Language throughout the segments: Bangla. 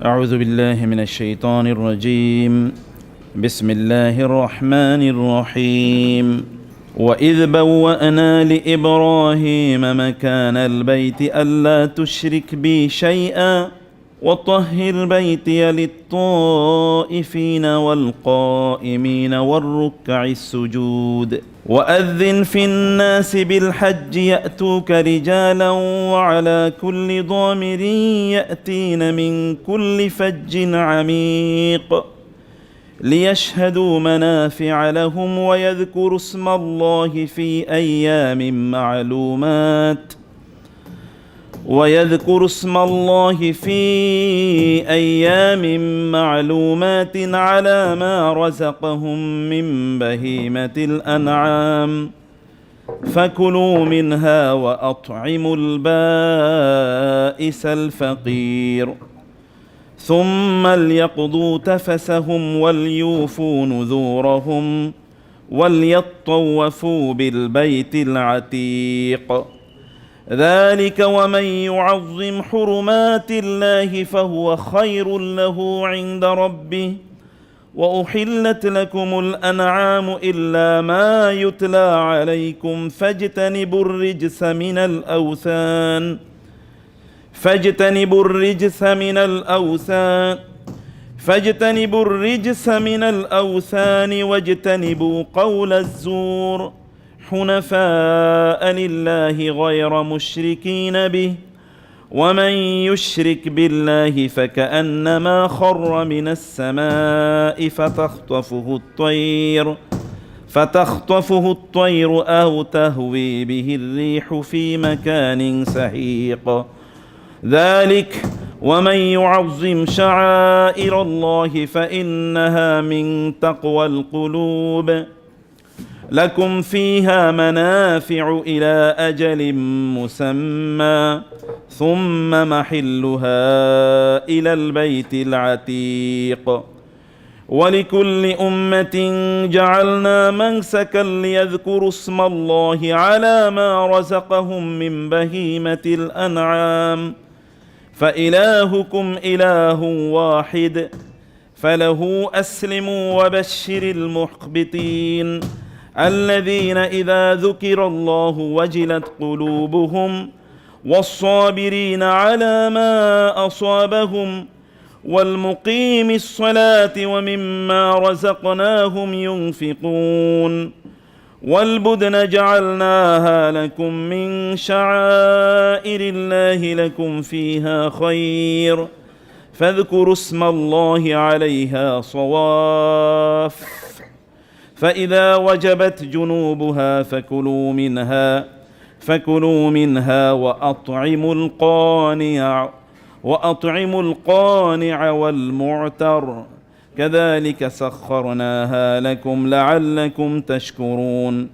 أعوذ بالله من الشيطان الرجيم. بسم الله الرحمن الرحيم. وإذ بوأنا لإبراهيم مكان البيت ألا تشرك بي شيئا وطهر بيتي للطائفين والقائمين والركع السجود وأذن في الناس بالحج يأتوك رجالا وعلى كل ضامر يأتين من كل فج عميق ليشهدوا منافع لهم ويذكروا اسم الله في أيام معلومات على ما رزقهم من بهيمة الأنعام فكلوا منها وأطعموا البائس الفقير ثم ليقضوا تفثهم وليوفوا نذورهم وليطوفوا بالبيت العتيق ذلك ومن يعظم حرمات الله فهو خير له عند ربه وأحلت لكم الأنعام إلا ما يتلى عليكم فاجتنبوا الرجس من الأوثان واجتنبوا قول الزور حنفاء لله غير مشركين به ومن يشرك بالله فكأنما خر من السماء فتخطفه الطير أو تهوي به الريح في مكان سحيق ذلك ومن يعظم شعائر الله فإنها من تقوى القلوب لكم فيها منافع إلى أجل مسمى ثم محلها إلى البيت العتيق ولكل أمة جعلنا منسكا ليذكروا اسم الله على ما رزقهم من بهيمة الأنعام فإلهكم إله واحد فله أسلموا وبشر المخبتين الذين إذا ذكر الله وجلت قلوبهم والصابرين على ما أصابهم والمقيم الصلاة ومما رزقناهم ينفقون والبدن جعلناها لكم من شعائر الله لكم فيها خير فاذكروا اسم الله عليها صواف فإذا وجبت جنوبها فكلوا منها وأطعموا القانع والمعتر كذلك سخرناها لكم لعلكم تشكرون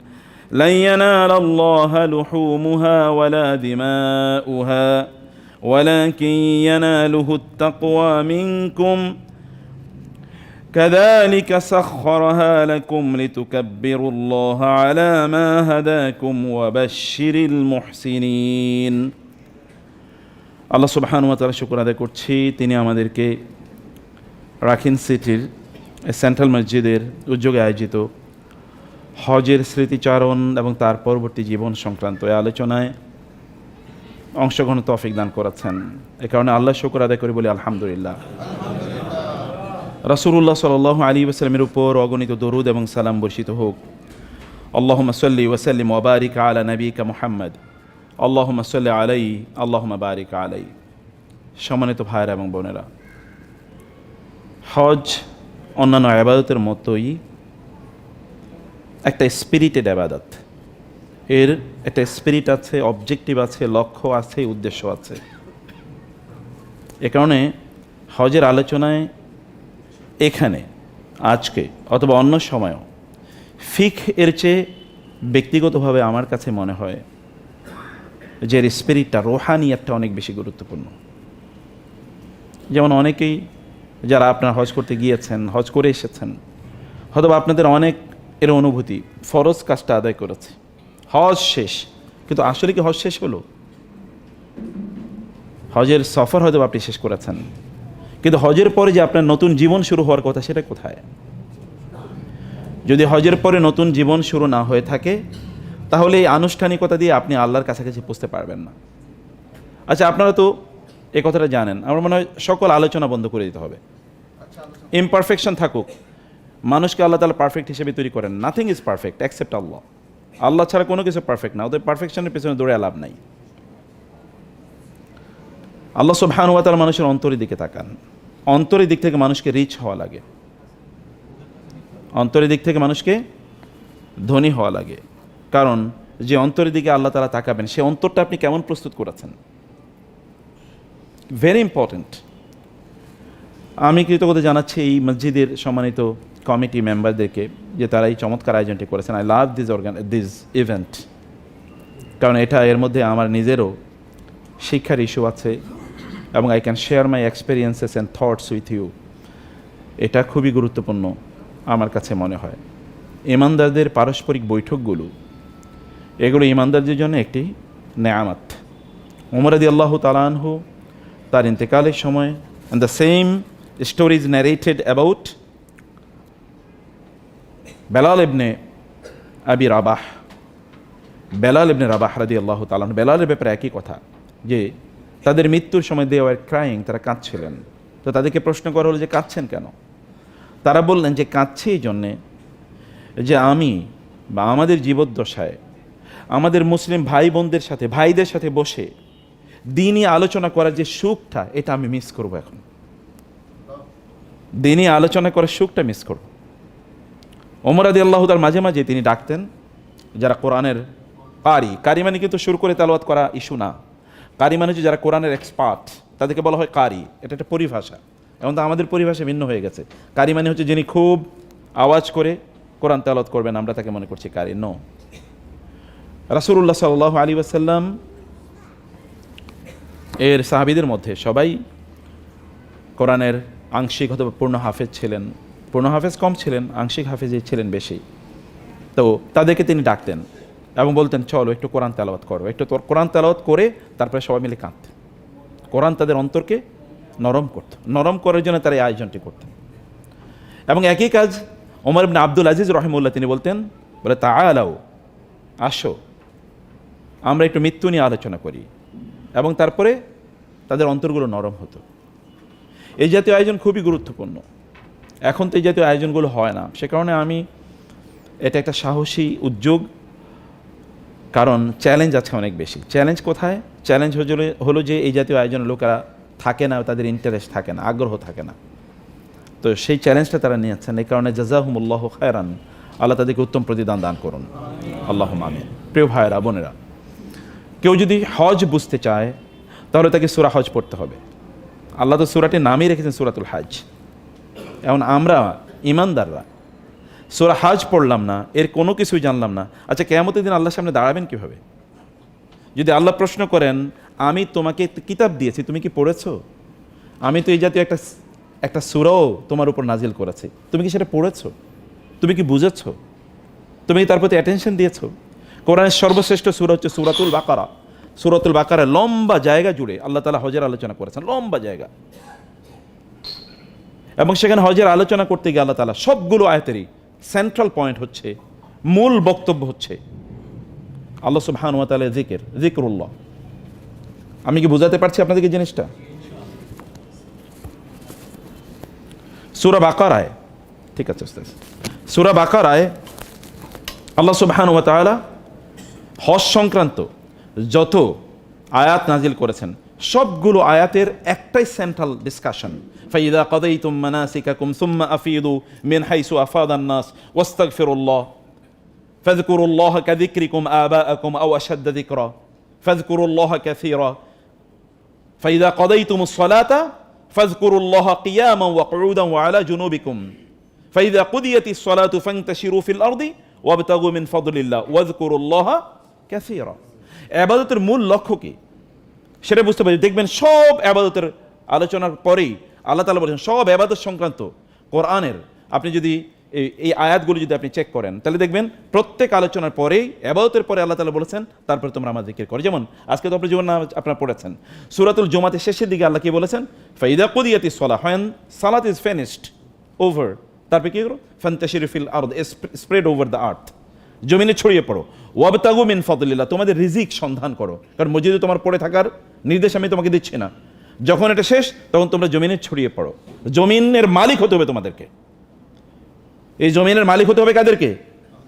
لن ينال الله لحومها ولا دماؤها ولكن يناله التقوى منكم كذلك سخرها لكم لتكبروا الله على ما هداكم وبشر المحسنين আল্লাহ সুবহানাহু ওয়া তাআলা শুকর আদায় করছি তিনি আমাদেরকে রাখিন সিটির সেন্ট্রাল মসজিদের উদ্যোগে আয়োজিত হজের স্মৃতিচারণ এবং তার পরবর্তী জীবন সংক্রান্ত এই আলোচনায় অংশগ্রহণ তৌফিক দান করেছেন। এ কারণে আল্লাহ শুকর আদায় করে বলি আলহামদুলিল্লাহ। রাসূলুল্লাহ সাল্লাল্লাহু আলাইহি ওয়াসাল্লামের উপর অগণিত দরুদ এবং সালাম বর্ষিত হোক। আল্লাহুম্মা সাল্লি ওয়া সাল্লিম ওয়া বারিক আলা নাবিয়িকা মুহাম্মদ আল্লাহুম্মা সাল্লি আলাইহি আল্লাহুম্মা বারিক আলাইহি। সম্মানিত ভাইয়েরা এবং বোনেরা, হজ অন্যান্য ইবাদতের মতোই একটা স্পিরিটেড ইবাদত। এর একটা স্পিরিট আছে, অবজেক্টিভ আছে, লক্ষ্য আছে, উদ্দেশ্য আছে। এ কারণে হজের আলোচনায় এখানে আজকে অথবা অন্য সময়ও ফিকহ এর চেয়ে ব্যক্তিগতভাবে আমার কাছে মনে হয় যে স্পিরিটটা, রোহানিয়াতটা অনেক বেশি গুরুত্বপূর্ণ। যেমন অনেকেই যারা আপনার হজ করতে গিয়েছেন, হজ করে এসেছেন, হয়তো আপনাদের অনেক এর অনুভূতি ফরজ কাজটা আদায় করেছে, হজ শেষ, কিন্তু আসলে কি হজ শেষ হলো? হজের সফর হয়তো আপনি শেষ করেছেন, কিন্তু হজের পরে যে আপনার নতুন জীবন শুরু হওয়ার কথা, সেটা কোথায়? যদি হজের পরে নতুন জীবন শুরু না হয়ে থাকে, তাহলে এই আনুষ্ঠানিকতা দিয়ে আপনি আল্লাহর কাছাকাছি পৌঁছতে পারবেন না। আচ্ছা, আপনারা তো এই কথাটা জানেন, আমার মনে হয় সকল আলোচনা বন্ধ করে দিতে হবে। ইমপারফেকশন থাকুক, মানুষকে আল্লাহ তাআলা পারফেক্ট হিসেবে তৈরি করেন। নাথিং ইজ পারফেক্ট এক্সেপ্ট আল্লাহ। আল্লাহ ছাড়া কোনো কিছু পারফেক্ট না, ওদের পারফেকশনের পেছনে দৌড়ে লাভ নাই। আল্লাহ সুবহানাহু ওয়া তাআলা মানুষের অন্তরের দিকে তাকান। অন্তরের দিক থেকে মানুষকে রিচ হওয়া লাগে, অন্তরের দিক থেকে মানুষকে ধনী হওয়া লাগে। কারণ যে অন্তরের দিকে আল্লাহ তাআলা তাকাবেন, সে অন্তরটা আপনি কেমন প্রস্তুত করেছেন, ভেরি ইম্পর্ট্যান্ট। আমি কৃতজ্ঞতা জানাচ্ছি এই মসজিদের সম্মানিত কমিটি মেম্বারদেরকে যে তারা এই চমৎকার আয়োজনটি করেছেন। আই লাভ দিস ইভেন্ট, কারণ এটা এর মধ্যে আমার নিজেরও শিক্ষার ইস্যু আছে এবং I can share my experiences and thoughts with you. এটা খুবই গুরুত্বপূর্ণ আমার কাছে মনে হয়। ইমানদারদের পারস্পরিক বৈঠকগুলো, এগুলো ইমানদারদের জন্য একটি নেয়ামত। ওমর রাদিয়াল্লাহু তাআলা আনহু তার ইন্তেকালের সময়, and the same story is narrated about Belal ইবনে আবি রাবাহ। বেলাল ইবনে রাবাহ রাদিয়াল্লাহু তাআলা আনহু, বেলালের ব্যাপারে একই কথা, যে তাদের মৃত্যুর সময় দে ওয়ার ক্রাইং, তারা কাঁদছিলেন। তো তাদেরকে প্রশ্ন করা হলো যে কাঁদছেন কেন? তারা বললেন যে কাঁদছে এই জন্যে যে আমি বা আমাদের জীবদ্দশায় আমাদের মুসলিম ভাই বোনদের সাথে, ভাইদের সাথে বসে দিনই আলোচনা করার যে সুখটা, এটা আমি মিস করব। এখন দিনই আলোচনা করার সুখটা মিস করব। ওমর রাদিয়াল্লাহু তাআলা মাঝে মাঝে তিনি ডাকতেন যারা কোরআনের কারি মানে কিন্তু শুরু করে তেলাওয়াত করা ইস্যু না। কারি মানে হচ্ছে যারা কোরআনের এক্সপার্ট, তাদেরকে বলা হয় কারি। এটা একটা পরিভাষা, এবং তো আমাদের পরিভাষা ভিন্ন হয়ে গেছে। কারি মানে হচ্ছে যিনি খুব আওয়াজ করে কোরআন তেলাওয়াত করবেন, আমরা তাকে মনে করছি কারি। নো, রাসূলুল্লাহ সাল্লাল্লাহু আলাইহি ওয়াসাল্লাম এর সাহাবীদের মধ্যে সবাই কোরআনের আংশিক অথবা পূর্ণ হাফেজ ছিলেন। পূর্ণ হাফেজ কম ছিলেন, আংশিক হাফেজই ছিলেন বেশি। তো তাদেরকে তিনি ডাকতেন এবং বলতেন চলো একটু কোরআন তেলাওয়াত করো। একটু কোরআন তেলাওয়াত করে তারপরে সবাই মিলে কাঁদতেন। কোরআন তাদের অন্তরকে নরম করত, নরম করার জন্য তারা এই আয়োজনটি করতেন। এবং একই কাজ ওমর ইবনে আব্দুল আজিজ রহিমাহুল্লাহ তিনি বলতেন, বলে তাআলাও, আসো আমরা একটু মৃত্যু নিয়ে আলোচনা করি। এবং তারপরে তাদের অন্তরগুলো নরম হতো। এই জাতীয় আয়োজন খুবই গুরুত্বপূর্ণ। এখন তো এই জাতীয় আয়োজনগুলো হয় না, সে কারণে আমি এটা একটা সাহসী উদ্যোগ, কারণ চ্যালেঞ্জ আছে অনেক বেশি। চ্যালেঞ্জ কোথায়? চ্যালেঞ্জ হলো যে এই জাতীয় আয়োজনের লোকেরা থাকে না, তাদের ইন্টারেস্ট থাকে না, আগ্রহ থাকে না। তো সেই চ্যালেঞ্জটা তারা নিয়েছেন। এই কারণে জাযাহুমুল্লাহু খায়রান, আল্লাহ তাদেরকে উত্তম প্রতিদান দান করুন, আল্লাহুম্মা আমিন। প্রিয় ভাইয়েরা, বোনেরা, কেউ যদি হজ বুঝতে চায় তাহলে তাকে সূরা হজ পড়তে হবে। আল্লাহ তো সূরাটির নামই রেখেছেন সূরাতুল হজ। এখন আমরা ইমানদাররা সূরা হজ পড়লাম না, এর কোনো কিছুই জানলাম না। আচ্ছা, কিয়ামতের দিন আল্লাহর সামনে দাঁড়াবেন কিভাবে? যদি আল্লাহ প্রশ্ন করেন, আমি তোমাকে কিতাব দিয়েছি, তুমি কি পড়েছো? আমি তো এই জাতীয় একটা সূরাও তোমার উপর নাজিল করেছি, তুমি কি সেটা পড়েছো? তুমি কি বুঝেছো? তুমি কি তার প্রতি অ্যাটেনশন দিয়েছো? কোরআনের সর্বশ্রেষ্ঠ সূরা হচ্ছে সূরাতুল বাকারা। সূরাতুল বাকারা লম্বা জায়গা জুড়ে আল্লাহ তাআলা হজের আলোচনা করেছেন, লম্বা জায়গা। এবং সেখানে হজের আলোচনা করতে গিয়ে আল্লাহ তাআলা সবগুলো আয়াতেরই সেন্ট্রাল পয়েন্ট হচ্ছে, মূল বক্তব্য হচ্ছে আল্লাহ সুবহানাহু ওয়া তাআলা যিকরুল্লাহ। আমি কি বুঝাতে পারছি আপনাদেরকে জিনিসটা? সূরা বাকারায়, ঠিক আছে ওস্তাদ, সূরা বাকারায় আল্লাহ সুবহানাহু ওয়া তাআলা হজ সংক্রান্ত যত আয়াত নাজিল করেছেন, সবগুলো আয়াতের একটাই সেন্ট্রাল ডিসকাশন, ফাইদা কাদাইতুম মানাসিকাকুম সুম্মা আফিদু মিন হাইসু আফাদান নাস ওয়াস্তাগফিরুল্লাহ ফাযকুরুল্লাহ কাযিকরিকুম আবাআকুম আও আশাদ্দা যিকরা ফাযকুরুল্লাহ কাসীরা ফাইদা কাদাইতুমুস সালাতা ফাযকুরুল্লাহ কিয়ামান ওয়া কুউদান ওয়া আলা জুনুবিকুম ফাইদা কুদিয়াতিস সালাতু ফান্তাশিরু ফিল আরদি ওয়াবতাগু মিন ফাদলিল্লাহ ওয়াযকুরুল্লাহ কাসীরা। ইবাদতের মূল লক্ষ্য কি সেটা বুঝতে পারি। দেখবেন সব ইবাদতের আলোচনার পরেই আল্লাহ তাআলা বলেছেন, সব ইবাদত সংক্রান্ত কোরআনের আপনি যদি এই আয়াতগুলো যদি আপনি চেক করেন তাহলে দেখবেন প্রত্যেক আলোচনার পরেই ইবাদতের পরে আল্লাহ তাআলা বলেছেন তারপরে তোমরা আমার জিকির করো। যেমন আজকে তো আপনি জীবন আপনারা পড়েছেন সূরাতুল জুমাতের শেষের দিকে আল্লাহ কি বলেছেন, ফাইদা কুদিয়াতিস সালাহ, when সালাত ইজ ফিনিশড ওভার, তারপরে কি করো, ফান্তাশিরু ফিল আরদ, স্প্রেড ওভার দ্য আর্থ, জমিনে ছড়িয়ে পড়ো, ওয়াবতাগু মিন ফাদলিল্লাহ, তোমাদের রিজিক সন্ধান করো, কারণ মসজিদে তোমার পড়ে থাকার নির্দেশ আমি তোমাকে দিচ্ছি না। যখন এটা শেষ তখন তোমরা জমিনে ছড়িয়ে পড়ো। জমিনের মালিক হতে হবে তোমাদেরকে। এই জমিনের মালিক হতে হবে কাদেরকে?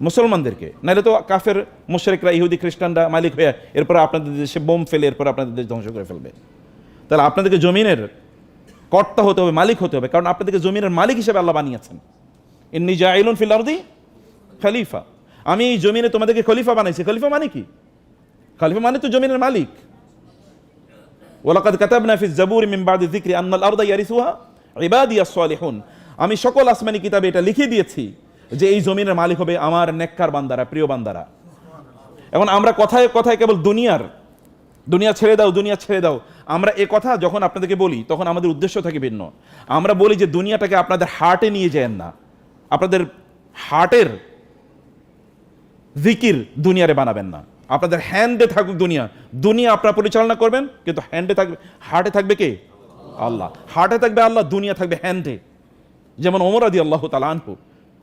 মুসলমানদেরকে। নাহলে তো কাফের মুশরিকরা ইহুদি খ্রিস্টানরা মালিক হয়ে এরপর আপনাদের দেশে বোম ফেলে এরপর আপনাদের দেশ ধ্বংস করে ফেলবে। তাহলে আপনাদেরকে জমিনের কর্তা হতে হবে, মালিক হতে হবে, কারণ আপনাদেরকে জমিনের মালিক হিসেবে আল্লাহ বানিয়েছেন। ইন্নী জাইলুন ফিল আরদি খলিফা, আমি এই জমিনে তোমাদেরকে খলিফা বানাইছি। খলিফা মানে কি? খলিফা মানে তো জমিনের মালিক। ওয়ালাকাদ কাতাবনা ফিজ জাবুরি মিন বাদি যিকরি আন্নাল আরদা ইয়ারিসুহা ইবাদিয়াস সালিহুন, আমি সকল আসমানি কিতাবে এটা লিখে দিয়েছি যে এই জমিনের মালিক হবে আমার নেককার বান্দারা, প্রিয় বান্দারা। এখন আমরা কথায় কথায় কেবল দুনিয়া ছেড়ে দাও, দুনিয়া ছেড়ে দাও, আমরা এ কথা যখন আপনাদেরকে বলি তখন আমাদের উদ্দেশ্য থাকে ভিন্ন। আমরা বলি যে দুনিয়াটাকে আপনাদের হার্টে নিয়ে যান না, আপনাদের হার্টের জিকির দুনিয়ারে বানাবেন না, আপনাদের হ্যান্ডে থাকুক দুনিয়া, দুনিয়া আপনারা পরিচালনা করবেন, কিন্তু হ্যান্ডে থাকবে, হার্টে থাকবে কে? আল্লাহ। হার্টে থাকবে আল্লাহ, দুনিয়া থাকবে হ্যান্ডে। যেমন ওমর রাদিয়াল্লাহু তাআলা আনহু,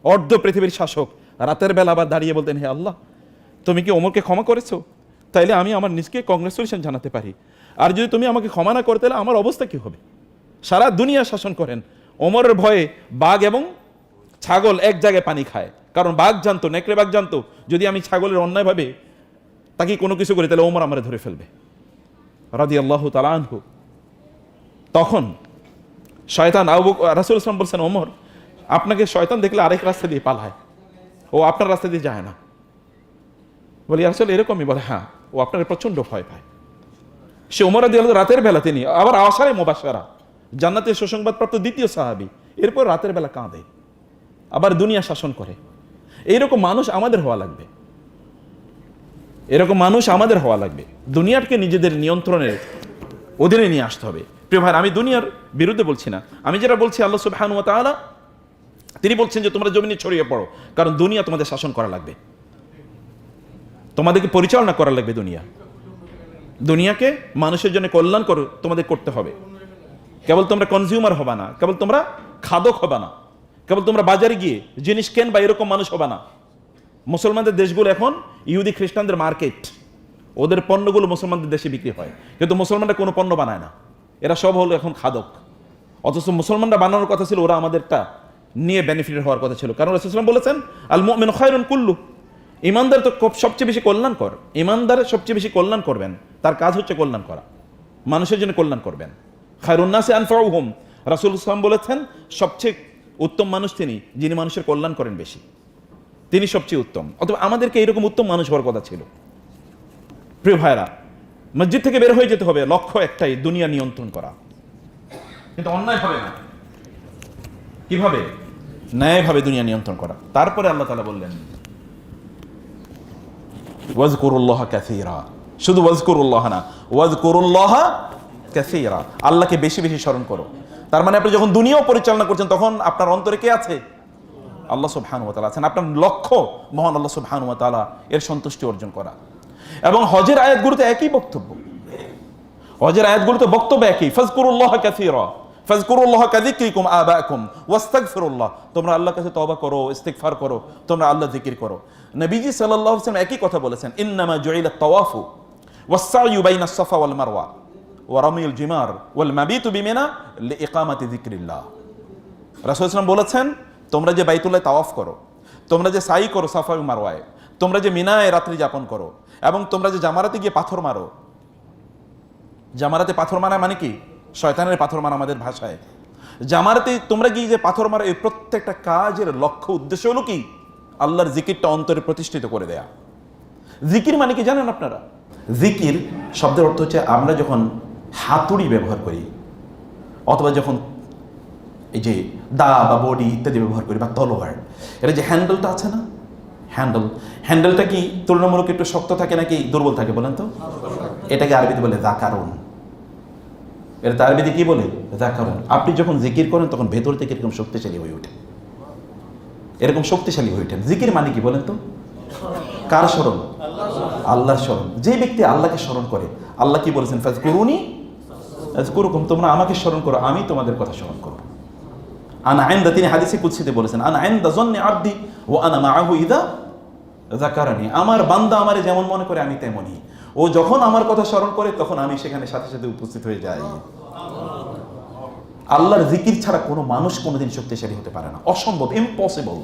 অর্ধ পৃথিবীর শাসক, রাতের বেলা আবার দাঁড়িয়ে বলতেন, হে আল্লাহ, তুমি কি ওমরকে ক্ষমা করেছো? তাইলে আমি আমার নিজকে কংগ্রেচুলেশন জানাতে পারি। আর যদি তুমি আমাকে ক্ষমা না করতে, তাহলে আমার অবস্থা কি হবে? সারা দুনিয়া শাসন করেন। ওমরের ভয়ে বাঘ এবং ছাগল এক জায়গায় পানি খায়, কারণ বাঘ জানতো, নেকড়ে বাঘ জানতো, যদি আমি ছাগলের অন্যায়ভাবে তাকে কোনো কিছু করি তাহলে ওমর আমারে ধরে ফেলবে রাদিয়াল্লাহু তাআলা আনহু। তখন শয়তান রাসূল সাল্লাল্লাহু বলছেন, ওমর, আপনাকে শয়তান দেখলে আরেক রাস্তা দিয়ে পালায়, ও আপনার রাস্তা দিয়ে যায় না। বলি আসলে এরকমই? বলে হ্যাঁ, ও আপনার প্রচন্ড ভয় পায়। সে ওমর রাদিয়াল্লাহু রাতের বেলা, তিনি আবার আশারে মুবাশশারা, জান্নাতের সুসংবাদপ্রাপ্ত দ্বিতীয় সাহাবী, এরপর রাতের বেলা কাঁদে, আবার দুনিয়া শাসন করে। এইরকম মানুষ আমাদের হওয়া লাগবে, এরকম মানুষ আমাদের হওয়া লাগবে। দুনিয়াকে নিজেদের নিয়ন্ত্রণের অধীনে নিয়ে আসতে হবে। প্রিয় ভাই, আমি দুনিয়ার বিরুদ্ধে বলছি না, আমি যেটা বলছি আল্লাহ সুবহানাহু ওয়া তাআলা তিনি বলছেন যে তোমরা জমিনে ছড়িয়ে পড়ো, কারণ দুনিয়া তোমাদের শাসন করা লাগবে, তোমাদেরকে পরিচালনা করা লাগবে। দুনিয়াকে মানুষের জন্য কল্যাণ তোমাদের করতে হবে। কেবল তোমরা কনজিউমার হবা না, কেবল তোমরা খাদক হবা না, কেবল তোমরা বাজারে গিয়ে জিনিস কেন বা এরকম মানুষ হবা না। মুসলমানদের দেশগুলো এখন ইহুদি খ্রিস্টানদের মার্কেট, ওদের পণ্যগুলো মুসলমানদের দেশে বিক্রি হয়, কিন্তু মুসলমানরা কোনো পণ্য বানায় না, এরা সব হলো এখন খাদক। অথচ মুসলমানরা বানানোর কথা ছিল, ওরা আমাদেরটা নিয়ে বেনিফিটেড হওয়ার কথা ছিল, কারণ রাসূলুল্লাহ বলেছেন আল মুমিনু খায়রুন কুল্লু, ইমানদার তো সবচেয়ে বেশি কল্যাণকর, ইমানদার সবচেয়ে বেশি কল্যাণ করবেন, তার কাজ হচ্ছে কল্যাণ করা, মানুষের জন্য কল্যাণ করবেন। খায়রুন নাসি আনফাউহুম, রাসূলুল্লাহ বলেছেন সবচেয়ে উত্তম মানুষ তিনি যিনি মানুষের কল্যাণ করেন বেশি, তিনি সবচেয়ে উত্তম। অথবা আমাদেরকে এরকম উত্তম মানুষ হওয়ার কথা ছিল। প্রিয় ভাইরা, মসজিদ থেকে বের হয়ে যেতে হবে, লক্ষ্য একটাই, দুনিয়া নিয়ন্ত্রণ করা, কিন্তু অন্যায় হবে না। কিভাবে? ন্যায়ভাবে দুনিয়া নিয়ন্ত্রণ করা। তারপরে আল্লাহ তাআলা বললেন ওয়াজকুরুল্লাহ কাসীরা, শুধু ওয়াজকুরুল্লাহ না, ওয়াজকুরুল্লাহ কাসীরা, আল্লাহকে বেশি বেশি স্মরণ করো। তার মানে আপনি যখন দুনিয়াও পরিচালনা করছেন তখন আপনার অন্তরে কে আছে? আল্লাহ সুবহানাহু ওয়া তাআলা আছেন। আপনার লক্ষ্য মহান আল্লাহ সুবহানাহু ওয়া তাআলা এর সন্তুষ্টি অর্জন করা। এবং হজের আয়াতগুলোতে একই বক্তব্য, হজের আয়াতগুলোতে বক্তব্য একই, ফাজকুরুল্লাহ কাসীরা ফাজকুরুল্লাহ কাযিকরিকুম আবাকুম ওয়াস্তাগফিরুল্লাহ, তোমরা আল্লাহর কাছে তওবা করো, ইস্তিগফার করো, তোমরা আল্লাহ জিকির করো। নবীজি সাল্লাল্লাহু আলাইহি ওয়াসাল্লাম একই কথা বলেছেন, ইন্নামা জুইলাত তাওয়াফু ওয়াস-সা'য়ু বাইনাস সাফা ওয়াল মারওয়া ওয়া রামিউল জিমার ওয়াল মাবিতু বিমিনা লিইকামাতি যিকরিল্লাহ। রাসূলুল্লাহ সাল্লাল্লাহু আলাইহি ওয়াসাল্লাম বলেছেন, তোমরা যে বাইতুল্লাহ তাওয়াফ করো, তোমরা যে সাই করো সাফা এবং মারওয়ায়, তোমরা যে মিনায় রাত্রি যাপন করো, এবং তোমরা যে জামারাতে গিয়ে পাথর মারো, জামারাতে পাথর মারা মানে কি? শয়তানের পাথর মারা আমাদের ভাষায়। জামারাতে তোমরা গিয়ে যে পাথর মারো, এই প্রত্যেকটা কাজের লক্ষ্য উদ্দেশ্য হলো কি? আল্লাহর জিকিরটা অন্তরে প্রতিষ্ঠিত করে দেয়া। জিকির মানে কি জানেন আপনারা? জিকির শব্দের অর্থ হচ্ছে আমরা যখন হাতুড়ি ব্যবহার করি, অথবা যখন এই যে দা বা বডি ইত্যাদি ব্যবহার করি, বা তলোয়ার, এটা যে হ্যান্ডেলটা আছে না, হ্যান্ডেলটা কি তুলনামূলক একটু শক্ত থাকে নাকি দুর্বল থাকে বলেন তো? এটাকে আরবিতে বলে যাকারুন। এটা আরবিতে কি বলে? যাকারুন। আপনি যখন জিকির করেন তখন ভেতর থেকে এরকম শক্তিশালী হয়ে ওঠে। এরকম শক্তিশালী হয়ে ওঠেন। জিকির মানে কি বলেন তো? কার স্মরণ? আল্লাহর স্মরণ। যে ব্যক্তি আল্লাহকে স্মরণ করে, আল্লাহ কি বলেছেন? ফাজকুরুনি আযকুরুকুম, তোমরা আমাকে স্মরণ করো, আমি তোমাদের কথা স্মরণ করব। আনা ইনদা, তিনি হাদিসে কুদসিতে বলেছেন, আনা ইনদা যন্নি আবদি ওয়া আনা মাআহু ইযা যাকারানি, আমার বান্দা আমারে যেমন মনে করে আমি তেমনই, ও যখন আমার কথা স্মরণ করে তখন আমি সেখানে সাথে সাথে উপস্থিত হয়ে যাই। আল্লাহর জিকির ছাড়া কোনো মানুষ কোনোদিন শক্তিশালী হতে পারে না, অসম্ভব, ইম্পসিবল।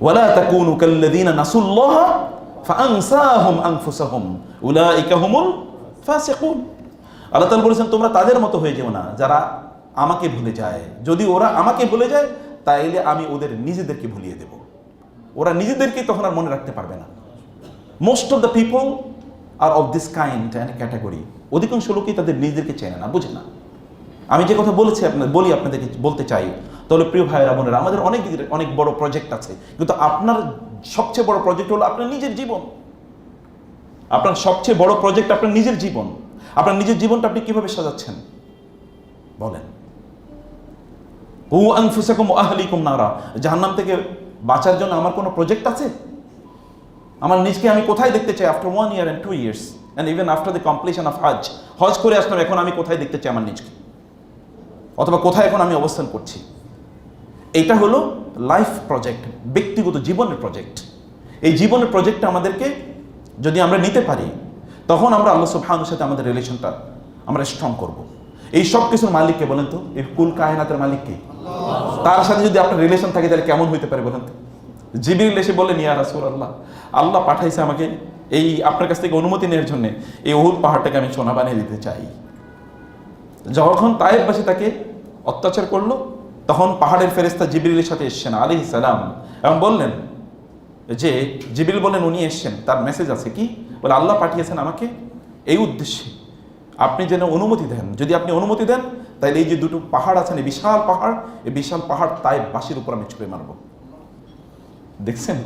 ওয়ালা তাকুনু কাল্লাযীনা নাসুল্লাহা ফাআনসাহুম আনফুসাহুম উলাইকা হুমুল ফাসিকুন। আল্লাহ তাআলা বলেছেন, তোমরা তাদের মতো হয়ে যেও না যারা আমাকে ভুলে যায়। যদি ওরা আমাকে ভুলে যায় তাইলে আমি ওদের নিজেদেরকে ভুলিয়ে দেব। ওরা নিজেদেরকে তখন আর মনে রাখতে পারবে না। Most of the people are of this kind and category. অধিকাংশ লোকই তাদের নিজেদেরকে চেনে না, বুঝে না। আমি যে কথা বলেছি আপনাদেরকে বলতে চাই, তাহলে প্রিয় ভাইয়েরা বোনেরা, আমাদের অনেক বড় প্রজেক্ট আছে, কিন্তু আপনার সবচেয়ে বড় প্রজেক্ট হলো আপনার নিজের জীবন। আপনার সবচেয়ে বড় প্রজেক্ট আপনার নিজের জীবন। আপনার নিজের জীবনটা আপনি কিভাবে সাজাচ্ছেন বলেন? আনফুসাকুম ওয়া আহলিকুম নারা, জাহান্নাম থেকে বাঁচার জন্য আমার কোনো প্রজেক্ট আছে? আমার নিজকে আমি কোথায় দেখতে চাই after 1 year and 2 years and even after the completion of হজ করে আসলাম, এখন আমি কোথায় দেখতে চাই আমার নিজকে, অথবা কোথায় এখন আমি অবস্থান করছি? এটা হলো লাইফ প্রজেক্ট, ব্যক্তিগত জীবনের প্রজেক্ট। এই জীবনের প্রজেক্টটা আমাদেরকে যদি আমরা নিতে পারি, তখন আমরা আল্লাহ সুবহানাহু সাথে আমাদের রিলেশনটা আমরা স্ট্রং করব। এই সব কিছুর মালিককে বলেন তো? এই কুল কায়নাতের মালিককে? তার সাথে যদি আপনার রিলেশন থাকে তাহলে কেমন হইতে পারে বলেন তো? জিবরিল এসে বললেন, ইয়া রাসূলুল্লাহ, আল্লাহ পাঠাইছে আমাকে এই আপনার কাছ থেকে অনুমতি নেওয়ার জন্য, এই উহুদ পাহাড়টাকে আমি সোনা বানিয়ে দিতে চাই। যখন তায়েফবাসী তাকে অত্যাচার করলো, তখন পাহাড়ের ফেরেশতা জিবরিলের সাথে এসেছেন আলাইহিস সালাম, এবং বললেন যে, জিবরিল বলেন উনি এসেছেন, তার মেসেজ আছে কি? বলে আল্লাহ পাঠিয়েছেন আমাকে এই উদ্দেশ্যে, আপনি যেন অনুমতি দেন। যদি আপনি অনুমতি দেন তাহলে এই যে দুটো পাহাড় আছেন, এই বিশাল পাহাড়, এই বিশাল পাহাড় তায়েফবাসীর উপর আমি ছুঁড়ে মারব। দেখছেন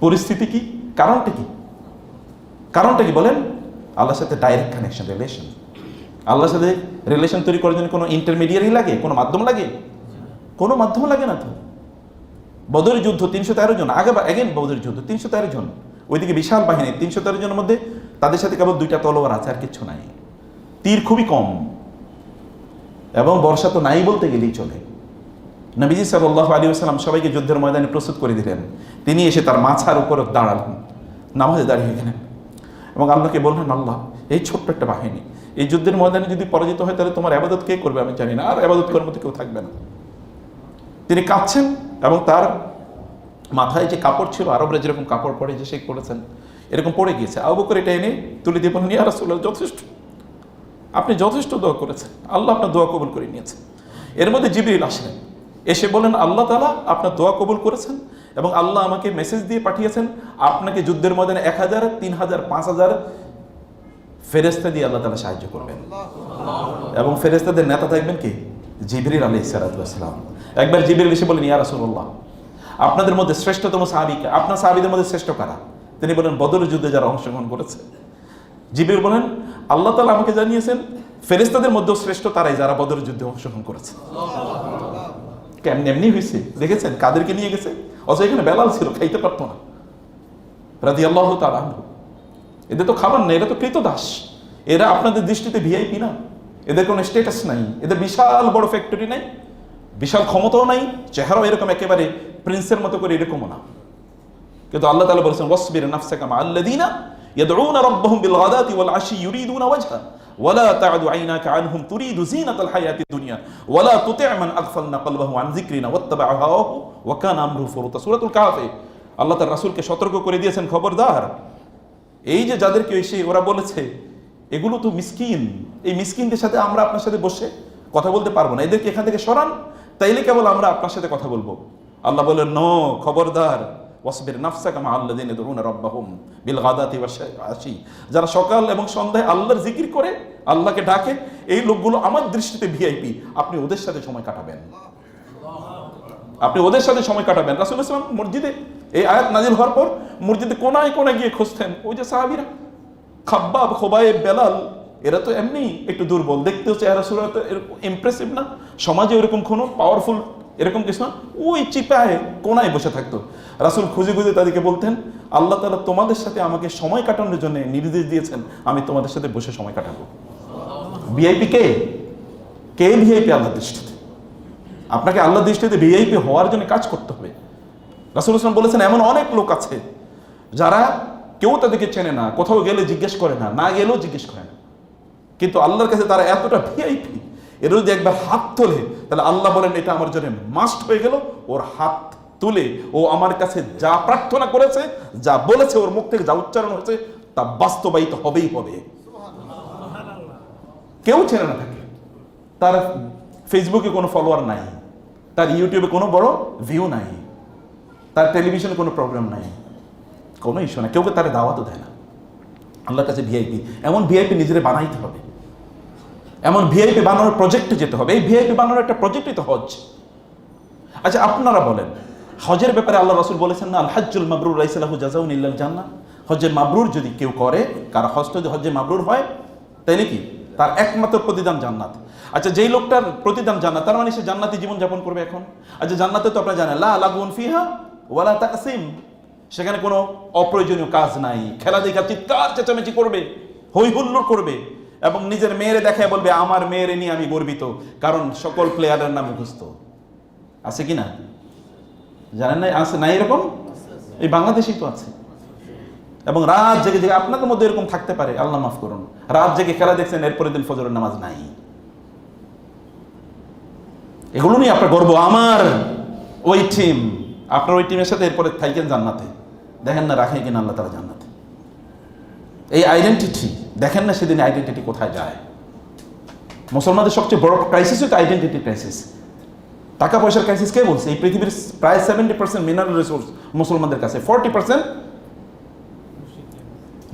পরিস্থিতি কি? কারণটা কি? কারণটা কি বলেন? আল্লাহর সাথে ডাইরেক্ট কানেকশন, রিলেশন। আল্লাহর সাথে রিলেশন তৈরি করার জন্য কোনো ইন্টারমিডিয়ারি লাগে? কোনো মাধ্যম লাগে? কোনো মাধ্যম লাগে না তো। বদরের যুদ্ধ 313 জন, আগেন বদরের যুদ্ধ 313 জন, ওইদিকে বিশাল বাহিনী 313 জনের মধ্যে তাদের সাথে কেবল 2টা তলোয়ার আছে, আর কিচ্ছু নাই। তীর খুবই কম, এবং বর্ষা তো নাই বলতে গেলেই চলে। নবীজি সাল্লাল্লাহু আলাইহি ওয়াসাল্লাম সবাইকে যুদ্ধের ময়দানে প্রস্তুত করে দিলেন। তিনি এসে তার মাথার উপর দাঁড়ালেন, নামাজে দাঁড়িয়ে গেলেন, এবং আল্লাহকে বললেন, আল্লাহ, এই ছোট্ট একটা বাহিনী এই যুদ্ধের ময়দানে যদি পরাজিত হয় তাহলে তোমার ইবাদত কে করবে আমি জানি না, আর ইবাদত করার মতো কেউ থাকবে না। তিনি কাঁদছেন, এবং তার মাথায় যে কাপড় ছিল, আরবরা যেরকম কাপড় পরে যে সে করেছেন, এরকম পড়ে গিয়েছে। আবু বকর এটা এনে তুলে দিয়ে বললেন, ইয়া রাসূলুল্লাহ, যথেষ্ট, আপনি যথেষ্ট দোয়া করেছেন, আল্লাহ আপনার দোয়া কবুল করে নিয়েছেন। এর মধ্যে জিবরিল আসলেন, এসে বলেন, আল্লাহ তাআলা আপনার দোয়া কবুল করেছেন, এবং আল্লাহ আমাকে মেসেজ দিয়ে পাঠিয়েছেন আপনাকে যুদ্ধের ময়দানে 1000, 3000, 5000 ফেরেশতা দিয়ে আল্লাহ তাআলা সাহায্য করবেন, এবং ফেরেশতাদের নেতা থাকবেন কি? জিবরিল আলাইহিস সালাতু ওয়াস সালাম। একবার জিবরিল এসে বলেন, ইয়া রাসূলুল্লাহ, আপনাদের মধ্যে শ্রেষ্ঠতম সাহাবী কে? আপনার সাহাবীদের মধ্যে শ্রেষ্ঠ কারা? তিনি বলেন, বদরের যুদ্ধে যারা অংশগ্রহণ করেছে। জিবরিল বলেন, আল্লাহ তাআলা আমাকে জানিয়েছেন ফেরেশতাদের মধ্যেও শ্রেষ্ঠ তারাই যারা বদরের যুদ্ধে অংশগ্রহণ করেছে। কেমনি এমনি হয়েছে দেখেছেন? কাদেরকে নিয়ে গেছে? অথচ এখানে বেলাল ছিল, খাইতে পারতো না, রাদিয়াল্লাহু তাআলা আনহু। এদের তো খাবার নেই, এরা তো কৃতদাস, এরা আপনাদের দৃষ্টিতে ভিআইপি না, এদের কোনো স্ট্যাটাস নাই, এদের বিশাল বড় ফ্যাক্টরি নাই, বিশাল ক্ষমতাও নাই, চেহারাও এরকম একেবারে প্রিন্সের মতো করে এরকমও না। কিন্তু আল্লাহ তাআলা বলেছেন, ওয়াসবির নাফসাকা মা'আল্লাযীনা ইয়াদউনা রাব্বাহুম বিল গাদাতি ওয়াল আশি ইউরিদুনা ওয়াজহা ওয়ালা তা'দু আইনাকা আনহুম তুরিদু যিনাতাল হায়াতিদ দুনিয়া ওয়ালা তুতি' মান আগফালনা কলবাহু আন যিকরিনা ওয়াত্তাবা'a হাওয়াহু ওয়া কানা আমরুহু ফুরুতা। সূরাতুল কাহফে আল্লাহ তার রাসূলকে সতর্ক করে দিয়েছেন, খবরদার, এই যে যাদেরকে এসে ওরা বলেছে এগুলো তো মিসকিন, এই মিসকিনদের সাথে আমরা আপনার সাথে বসে কথা বলতে পারবো না, এদেরকে এখান থেকে সরান, তাইলে কেবল আমরা আপনার সাথে কথা বলবো। আল্লাহ বললেন, নো, খবরদার, ওয়াসবির নাফসাকা মা'আল্লাযীনা ইয়াদউনা রাব্বাহুম বিল গাদাতি ওয়াশ আশি, যারা সকাল এবং সন্ধ্যায় আল্লাহর জিকির করে, আল্লাহকে ডাকে, এই লোকগুলো আমার দৃষ্টিতে ভিআইপি। আপনি ওদের সাথে সময় কাটাবেন, আপনি ওদের সাথে সময় কাটাবেন। রাসূলুল্লাহ সাল্লাল্লাহু আলাইহি ওয়াসাল্লাম মসজিদে এই আয়াত নাজিল হওয়ার পর মসজিদে কোনায় কোনায় গিয়ে খুঁজতেন, ওই যে সাহাবীরা খাব্বাব, খোবায়েব, বেলাল, এরা তো এমনি একটু দুর্বল, দেখতেও চেহারা সুরা তো এরকম ইমপ্রেসিভ না, সমাজে ওরকম কোনো পাওয়ারফুল এরকম কিছু না, ওই চিপায় কোনায় বসে থাকতো। রাসূল খুঁজে খুঁজে তাদেরকে বলতেন, আল্লাহ তাআলা তোমাদের সাথে আমাকে সময় কাটানোর জন্য নির্দেশ দিয়েছেন, আমি তোমাদের সাথে বসে সময় কাটাবো। ভিআইপি কে? কে ভিআইপি আল্লাহর দৃষ্টিতে? আপনাকে আল্লাহর দৃষ্টিতে ভিআইপি হওয়ার জন্য কাজ করতে হবে। রাসূল সাল্লাল্লাহু আলাইহি ওয়াসাল্লাম বলেছেন, এমন অনেক লোক আছে যারা কেউ তাদেরকে চেনে না, কোথাও গেলে জিজ্ঞেস করে না, না গেলেও জিজ্ঞেস করে না, কিন্তু আল্লাহর কাছে তারা এতটা ভিআইপি, এর যদি একবার হাত তোলে তাহলে আল্লাহ বলেন এটা আমার জন্য মাস্ট হয়ে গেল। ওর হাত তুলে ও আমার কাছে যা প্রার্থনা করেছে, যা বলেছে, ওর মুখ থেকে যা উচ্চারণ হয়েছে তা বাস্তবায়িত হবেই হবে। কেউ চেনে না থাকে, তার ফেসবুকে কোনো ফলোয়ার নাই, তার ইউটিউবে কোনো বড় ভিউ নাই, তার টেলিভিশনে কোনো প্রোগ্রাম নাই, কোনো ইস্যু না, কেউ তার দাওয়াতও দেয় না। আল্লাহর কাছে ভিআইপি, এমন ভিআইপি নিজেরে বানাইতে হবে, এমন ভিআইপি বানানোর প্রজেক্টে যেতে হবে। এই ভিআইপি বানানোর একটা প্রজেক্টই তো হজ। আচ্ছা আপনারা বলেন, হজের ব্যাপারে আল্লাহ রাসূল বলেছেন না, আল হাজ্জুল মাবরুর লাইসা লাহু জাযাউন ইল্লাল জান্নাহ। হজ্জে মাবরুর যদি কেউ করে, কার হজটা যদি হজ্জে মাবরুর হয়, তাই নাকি তার একমাত্র প্রতিদান জান্নাত। আচ্ছা যেই লোকটার প্রতিদান জান্নাত, তার মানে সে জান্নাতি জীবন যাপন করবে এখন। আচ্ছা জান্নাতে তো আপনারা জানেন লা লাগুন ফিহা ওয়ালা তাকসিম, সেখানে কোনো অপ্রয়োজনীয় কাজ নাই, খেলা দেখা চিৎকার চেঁচামেচি করবে, হই হুল্লোড় করবে এবং নিজের মেয়েরে দেখায় বলবে আমার মেয়েরে নিয়ে আমি গর্বিত, কারণ সকল প্লেয়ারের নাম মুখস্থ। আছে কি না জানেন? না আছে, নাই এরকম? এই বাংলাদেশেই তো আছে। এবং রাত জেগে জেগে, আপনাদের মধ্যে এরকম থাকতে পারে, আল্লাহ মাফ করুন, রাত জেগে খেলা দেখছেন, এরপরে দিন ফজরের নামাজ নাই। এগুলো নিয়ে আপনার গর্ব, আমার ওই টিম, আপনার ওই টিমের সাথে এরপরে থাকেন জান্নাতে, দেখেন না রাখে কিনা আল্লাহ তাআলা জান্নাতে। এই আইডেন্টিটি দেখেন না সেদিন আইডেন্টিটি কোথায় যায়। মুসলমানদের সবচেয়ে বড় ক্রাইসিস হচ্ছে আইডেন্টিটি ক্রাইসিস। টাকা পয়সার ক্রাইসিস কে বলছে? এই পৃথিবীর প্রায় 70% মিনারেল রিসোর্স মুসলমানদের কাছে, 40%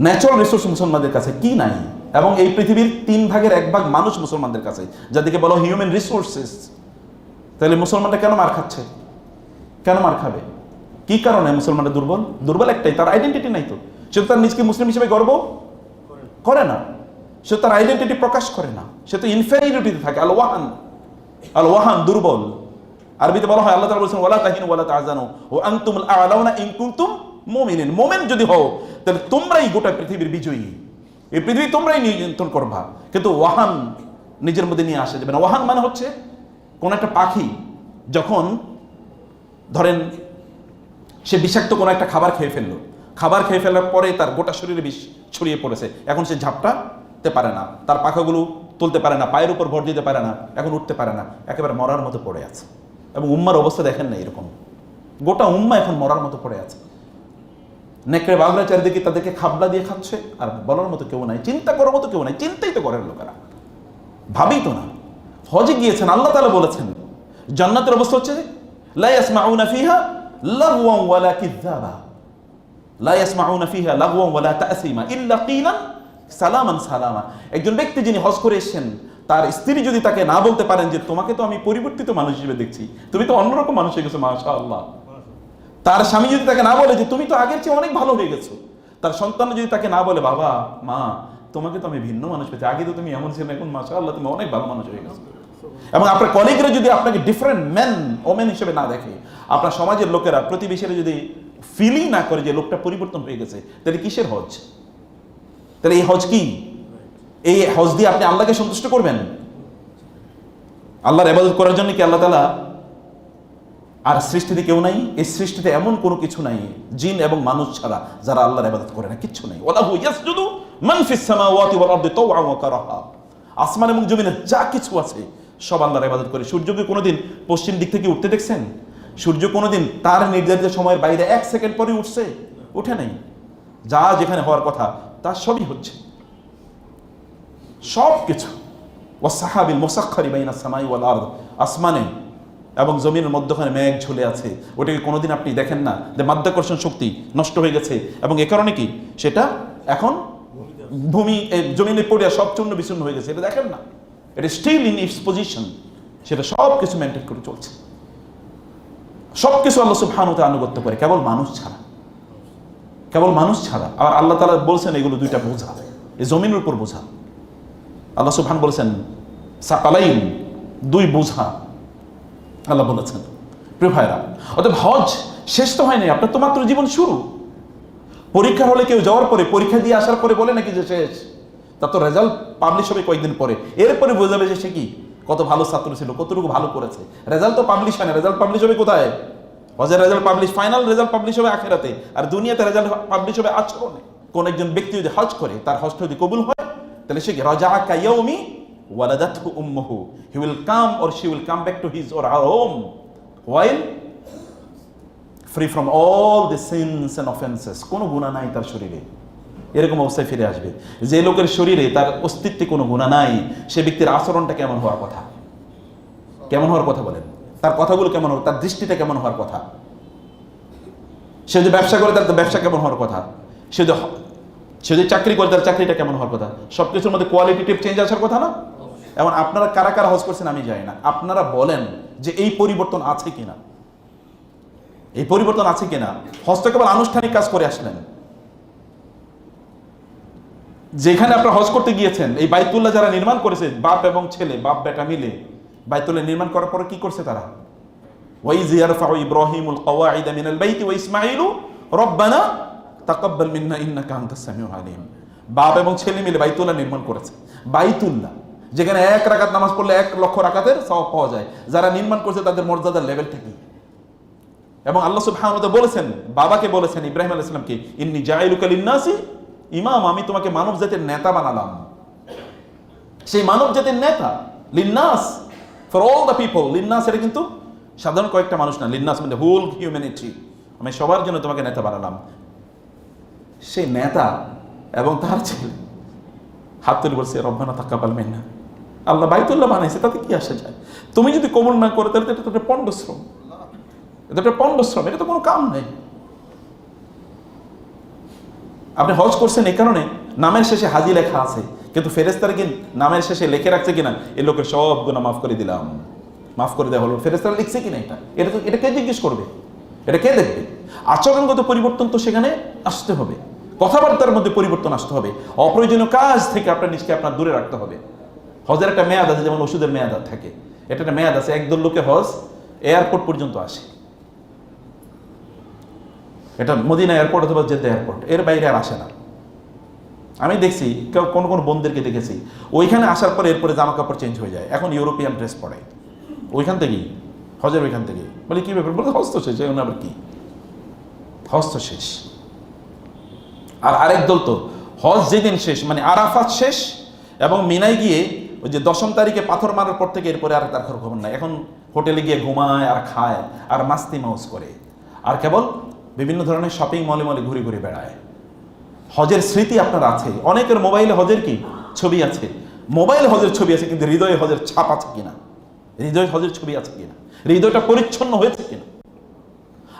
ন্যাচারাল রিসোর্স মুসলমানদের কাছে কি নাই, এবং এই পৃথিবীর 3/1 মানুষ মুসলমানদের কাছে, যাদেরকে বলা হিউম্যান রিসোর্সেস। তাহলে মুসলমানরা কেন মার খাচ্ছে? কেন মার খাবে? কি কারণে মুসলমানরা দুর্বল? দুর্বল একটাই, তার আইডেন্টিটি নাই। তো সে তার নিজকে মুসলিম হিসেবে গর্ব করে না, সে তার আইডেন্টিটি প্রকাশ করে না, সে তো ইনফেরিয়রিটিতে থাকে। আল ওয়াহান, আল ওয়াহান দুর্বল। আরবিতে বলা হয়, আল্লাহ তাআলা বলেছেন ওয়ালা তাহিনু ওয়ালা তাহজানু ওয়া আনতুমুল আ'লাউনা ইন কুনতুম মুমিনিন। মুমিন যদি হও তাহলে তোমরাই গোটা পৃথিবীর বিজয়ী, এই পৃথিবী তোমরাই নিয়ন্ত্রণ করবা। কিন্তু ওয়াহান নিজের মধ্যে নিয়ে আসা যাবে না। ওয়াহান মানে হচ্ছে কোন একটা পাখি যখন ধরেন সে বিষাক্ত কোনো একটা খাবার খেয়ে ফেললো, খাবার খেয়ে ফেলার পরে তার গোটা শরীরে বিষ ছড়িয়ে পড়েছে, এখন সে ঝাপটাতে পারে না, তার পাখাগুলো তুলতে পারে না, পায়ের উপর ভর দিতে পারে না, এখন উঠতে পারে না, একেবারে মরার মতো পড়ে আছে। এবং উম্মার অবস্থা দেখেন না এরকম, গোটা উম্মা এখন মরার মতো পড়ে আছে। নেকড়ে বাঘরা চারিদিকে তাদেরকে খাবলা দিয়ে খাচ্ছে, আর বলার মতো কেউ নাই, চিন্তা করার মতো কেউ নাই। চিন্তাই তো করেন লোকেরা, ভাবেই তো না। হজে গিয়েছেন, আল্লাহ তাআলা বলেছেন জান্নাতের অবস্থা হচ্ছে লা ইয়াসমাউনা ফিহা লাগওয়ান ওয়ালা কিযাবা, লা ইয়াসমাউনা ফিহা লাগওয়ান ওয়ালা তাসিমা ইল্লা কিলান সালামান সালামা। একজন ব্যক্তি যিনি হজ করে এসেছেন, তার স্ত্রী যদি তাকে না বলতে পারেন যে তোমাকে তো আমি পরিবর্তিত মানুষ হিসেবে দেখছি, তুমি তো অন্যরকম মানুষ হয়ে গেছো মাশাআল্লাহ, তার স্বামী যদি তাকে না বলে যে তুমি তো আগের চেয়ে অনেক ভালো হয়ে গেছো, তার সন্তান যদি তাকে না বলে বাবা মা তোমাকে তো আমি ভিন্ন মানুষ পেয়েছি, আগে তো তুমি এমন ছিলে, এখন মাশাআল্লাহ তুমি অনেক ভালো মানুষ হয়ে গেছো, এবং আপনার কলিগরা যদি আপনাকে ডিফারেন্ট ম্যান ওমেন হিসেবে না দেখে, আপনার সমাজের লোকেরা প্রতিবেশীরা যদি ফিলিং না করে যে লোকটা পরিবর্তন হয়ে গেছে, তাহলে কিসের হজ? তাহলে এই হজ কি? এই হজ দিয়ে আপনি আল্লাহকে সন্তুষ্ট করবেন? আল্লাহর ইবাদত করার জন্য কি আল্লাহ তাআলা আর সৃষ্টিতে কেউ নাই? এই সৃষ্টিতে এমন কোনো কিছু নাই জিন এবং মানুষ ছাড়া যারা আল্লাহর ইবাদত করে না, কিচ্ছু নাই। ওয়ালাহু ইয়াসজুদু মান ফিস সামাওয়াতি ওয়াল আরদি তাওআন ওয়া কারাহা। আসমান এবং জমিনে যা কিছু আছে সব আল্লাহর ইবাদত করে। সূর্যকে কোনোদিন পশ্চিম দিক থেকে উঠতে দেখছেন? সূর্য কোনোদিন তার নির্ধারিত সময়ের বাইরে 1 সেকেন্ড পরে উঠছে? উঠে নাই। যা যেখানে হওয়ার কথা তা সবই হচ্ছে, সব কিছু। ওয়াসসাহাবিল মুসাখখারি বাইনাস সামাই ওয়াল আরদ, আসমানে এবং জমিনের মধ্যখানে মেঘ ঝুলে আছে, ওটাকে কোনোদিন আপনি দেখেন না যে মাধ্যাকর্ষণ শক্তি নষ্ট হয়ে গেছে, এবং এ কারণে কি সেটা এখন ভূমি জমিনে পড়ে সব চূর্ণ বিচূর্ণ হয়ে গেছে, এটা দেখেন না, এটা স্টিল ইন ইটস পজিশন, সেটা সব কিছু মেনটেন করে চলছে। সব কিছু আল্লাহ সুবহানাহু ওয়া তাআলা আনুগত্য করে, কেবল মানুষ ছাড়া, কেবল মানুষ ছাড়া। আর আল্লাহ তাআলা বলছেন এগুলো দুইটা বোঝা, এই জমিনের উপর বোঝা। আল্লাহ সুবহানাহু বলেছেন সাকালাইন, দুই বোঝা আল্লাহ বলেছেন। প্রিয় ভাইরা, অতএব হজ শেষ তো হয় নাই, আপনার তো মাত্র জীবন শুরু। পরীক্ষার হলে কেউ যাওয়ার পরে, পরীক্ষা দিয়ে আসার পরে বলে নাকি যে শেষ, তার তো রেজাল্ট পাবলিশ হবে কয়েকদিন পরে, এরপরে বোঝা যাবে যে সে কি কত ভালো ছাত্র ছিল, কতটুকু ভালো করেছে। রেজাল্ট তো পাবলিশ হয় না, রেজাল্ট পাবলিশ হবে কোথায়? হজের result publish, final result publish হবে আখিরাতে, আর দুনিয়াতে রেজাল্ট পাবলিশ হবে আচরণে। কোন একজন ব্যক্তি যদি হজ করে, তার হজটা যদি কবুল হয়, তাহলে সে কি রাজা কায়াউমি ওয়ালাদাতহু উম্মুহু, he will come or she will come back to his or her home while free from all the sins and offenses, কোনো গুনাহ নাই তার শরীরে, এরকম অবস্থায় ফিরে আসবে। যে লোকের শরীরে তার অস্তিত্বে কোনো গুনাহ নাই, সে ব্যক্তির আচরণটা কেমন হওয়ার কথা? কেমন হওয়ার কথা বলেন? তার কথাগুলো কেমন হবে? তার দৃষ্টিটা কেমন হওয়ার কথা? সে যে ব্যবসা করে, তার ব্যবসা কেমন হওয়ার কথা? সে যে চাকরি করে, তার চাকরিটা কেমন হওয়ার কথা? সবকিছুর মধ্যে কোয়ালিটেটিভ চেঞ্জ আসার কথা না? এবং আপনারা কারা কারা হজ করছেন আমি জানি না, আপনারা বলেন যে এই পরিবর্তন আছে কিনা, এই পরিবর্তন আছে কিনা। হজ তো কেবল আনুষ্ঠানিক কাজ করে আসলেন। যেখানে আপনারা হজ করতে গিয়েছেন, এই বাইতুল্লাহ যারা নির্মাণ করেছে, বাপ এবং ছেলে, বাপ বেটা মিলে বাইতুল্লাহ নির্মাণ করার পরে কি করছে তারা? ওয়াইজ ইয়ারফাউ ইব্রাহিমুল কওয়াইদা মিনাল বাইতি ওয়া ইসমাঈলু রব্বানা তাকাব্বাল মিন্না ইন্নাকা আনতাস সামিউল আলিম। বাপ এবং ছেলে মিলে বাইতুল্লাহ নির্মাণ করেছে। বাইতুল্লাহ যেখানে 1 রাকাত নামাজ পড়লে 1 লক্ষ রাকাতের সওয়াব পাওয়া যায়। যারা নির্মাণ করছে তাদের মর্যাদার লেভেলটা কি? এবং আল্লাহ সুবহানাহু ওয়া তাআলা বলেছেন, বাবাকে বলেছেন ইব্রাহিম আলাইহিস সালামকে, ইন্নী জাইলুকা লিন-নাসি ইমাম, আমি তোমাকে মানব জাতির নেতা বানালাম। সেই মানব জাতির নেতা, লিন-নাস, ফর অল দ্য পিপল। লিন-নাস এটা কিন্তু সাধারণ কয়েকটা মানুষ না, লিন-নাস মানে হোল হিউম্যানিটি, আমি সবার জন্য তোমাকে নেতা বানালাম। সেই নেতা এবং তার ছেলে হাত তুলে বলছে রব্বানা তাকাব্বাল মিন্না। আল্লাহ বাইতুল্লাহ বানাইছে, তাতে কি আসে যায়? তুমি যদি কবুল না করে, তাহলে এটা একটা পণ্ডশ্রম, এটা একটা পণ্ডশ্রম, এটা তো কোনো কাম নেই। আপনি হজ করছেন এই কারণে নামের শেষে হাজি লেখা আছে, কিন্তু ফেরেশতারা কি নামের শেষে লিখে রাখছে কিনা এই লোকের সব গুনাহ মাফ করে দিলাম, মাফ করে দেওয়া হলো? ফেরেশতারা লিখছে কিনা এটা? এটা কে জিজ্ঞেস করবে? এটা কে দেখবে? আচরণগত পরিবর্তন তো সেখানে আসতে হবে, কথাবার্তার মধ্যে পরিবর্তন আসতে হবে, অপ্রয়োজনীয় কাজ থেকে আপনার নিজকে আপনার দূরে রাখতে হবে। হজের একটা মেয়াদ আছে, যেমন ওষুধের মেয়াদ থাকে, এটা একটা মেয়াদ আছে। একদল লোকে হজ এয়ারপোর্ট পর্যন্ত আসে, এটা মদিনা এয়ারপোর্ট অথবা জেদ্দা এয়ারপোর্ট, এর বাইরে আর আসে না। আমি দেখছি কোন কোন বোনদেরকে দেখেছি, ওইখানে আসার পরে এরপরে জামা কাপড় চেঞ্জ হয়ে যায়, এখন ইউরোপিয়ান ড্রেস পরে ওইখান থেকেই, হজের ওইখান থেকেই। বলে কি ব্যাপার? বলতে হজ তো শেষ, এখন আবার কি? হজ তো শেষ। আর আরেক দল তো হজ যেদিন শেষ, মানে আরাফাত শেষ এবং মিনায় গিয়ে ওই যে 10ম তারিখে পাথর মারার পর থেকে এরপরে আর তার খবর নাই। এখন হোটেলে গিয়ে ঘুমায় আর খায় আর মাস্তি মাউস করে, আর কেবল বিভিন্ন ধরনের শপিং মলে মলে ঘুরে ঘুরে বেড়ায়। হজের স্মৃতি আপনার আছে, অনেকের মোবাইলে হজের কি ছবি আছে, মোবাইলে হজের ছবি আছে, কিন্তু হৃদয়ে হজের ছাপ আছে কিনা, হৃদয়ে হজের ছবি আছে কিনা, হৃদয়টা পরিচ্ছন্ন হয়েছে কিনা?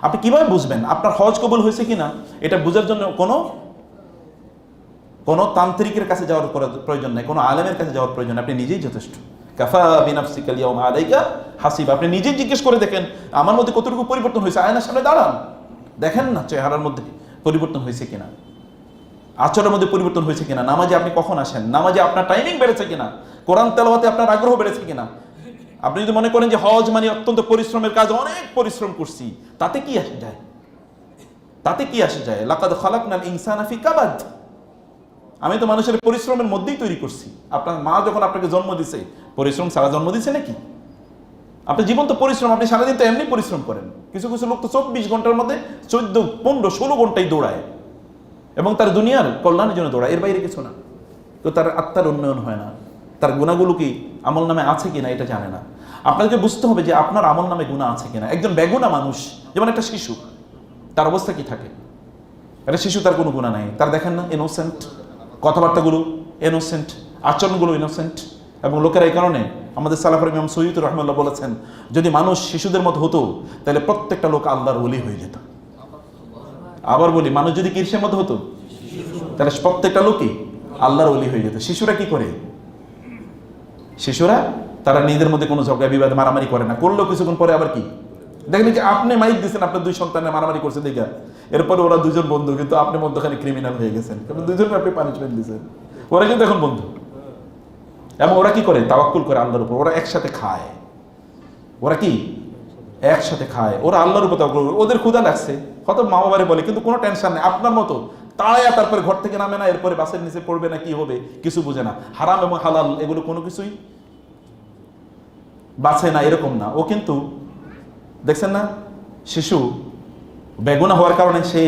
আপনি কিভাবে বুঝবেন আপনার হজ কবুল হয়েছে কিনা? এটা বোঝার জন্য কোনো তান্ত্রিকের কাছে যাওয়ার প্রয়োজন নেই, কোনো আলেমের কাছে যাওয়ার প্রয়োজন নেই, আপনি নিজেই যথেষ্ট। কাফা বিনাফসিকা আল-ইয়াওমা আলাইকা হাসিবা। আপনি নিজেই জিজ্ঞেস করে দেখেন আমার মধ্যে কতটুকু পরিবর্তন হয়েছে। আয়নার সামনে দাঁড়ান, দেখেন না চেহারার মধ্যে পরিবর্তন হয়েছে কিনা, আচরণের মধ্যে পরিবর্তন হয়েছে কিনা, নামাজে আপনি কখন আসেন, নামাজে আপনার টাইমিং বেড়েছে কিনা, কোরআন তেলাওয়াতে আপনার আগ্রহ বেড়েছে কিনা। আপনি যদি মনে করেন যে হজ মানে অত্যন্ত পরিশ্রমের কাজ, অনেক পরিশ্রম করছি, তাতে কি আসে যায়? তাতে কি আসে যায়? লাকাদ খালাকনাল ইনসানা ফি কাবাদ। আমি তো মানুষের পরিশ্রমের মধ্যেই তৈরি করছি। আপনার মা যখন আপনাকে জন্ম দিছে, পরিশ্রম ছাড়া জন্ম দিছে নাকি? আপনার জীবন তো পরিশ্রম, আপনি সারাদিন তো এমনি পরিশ্রম করেন। কিছু কিছু লোক তো 24 ঘন্টার মধ্যে 14, 15, 16 ঘন্টায় দৌড়ায় এবং তার দুনিয়ার কল্যাণের জন্য দৌড়ায়, এর বাইরে কিছু না। তো তার আত্মার উন্নয়ন হয় না, তার গুণাগুলো কি আমল নামে আছে কিনা এটা জানে না। আপনাকে বুঝতে হবে যে আপনার আমল নামে গুণা আছে কিনা। একজন বেগুনা মানুষ, যেমন একটা শিশু, তার অবস্থা কি থাকে? একটা শিশু, তার কোনো গুণা নাই, তার দেখেন না ইনোসেন্ট, কথাবার্তাগুলো ইনোসেন্ট, আচরণগুলো ইনোসেন্ট। এবং লোকেরা এই কারণে, আমাদের সালাফের ইমাম সৈয়দ রাহমাতুল্লাহ বলেছেন, যদি মানুষ শিশুদের মতো হতো তাহলে প্রত্যেকটা লোক আল্লাহর ওলি হয়ে যেত। আবার বলি, মানুষ যদি কিরসের মতো হতো তাহলে প্রত্যেকটা লোকই আল্লাহর ওলি হয়ে যেত। শিশুরা কি করে? শিশুরা তারা নিজেদের মধ্যে কোনো ঝগড়া বিবাদ মারামারি করে না, করলেও কিছুক্ষণ পরে আবার কি দেখেন যে আপনি মাইক দিচ্ছেন, আপনার 2 সন্তানের মারামারি করছে দেখা, এরপরে ওরা 2জন বন্ধু, কিন্তু আপনি মধ্যখানে ক্রিমিনাল হয়ে গেছেন, কারণ 2জনকে আপনি পানিশমেন্ট দিচ্ছেন। ওরা কিন্তু এখন বন্ধু, এবং ওরা কি করে? তাওয়াক্কুল করে আল্লাহর উপর। ওরা একসাথে খায়, ওরা কি একসাথে খায়, ওরা আল্লাহর উপর তাওয়াক্কুল করে, ওদের ক্ষুধা লাগছে, হয়তো মা বাবারে বলে, কিন্তু কোনো টেনশন নেই। আপনার মতো তাড়ায়া তারপরে ঘর থেকে নামে না, এরপরে বাসের নিচে পড়বে না, কি হবে কিছু বুঝে না, হারাম এবং হালাল এগুলো কোনো কিছুই বাঁচে না, এরকম না। ও কিন্তু দেখছেন না, শিশু বেগুনা হওয়ার কারণে সে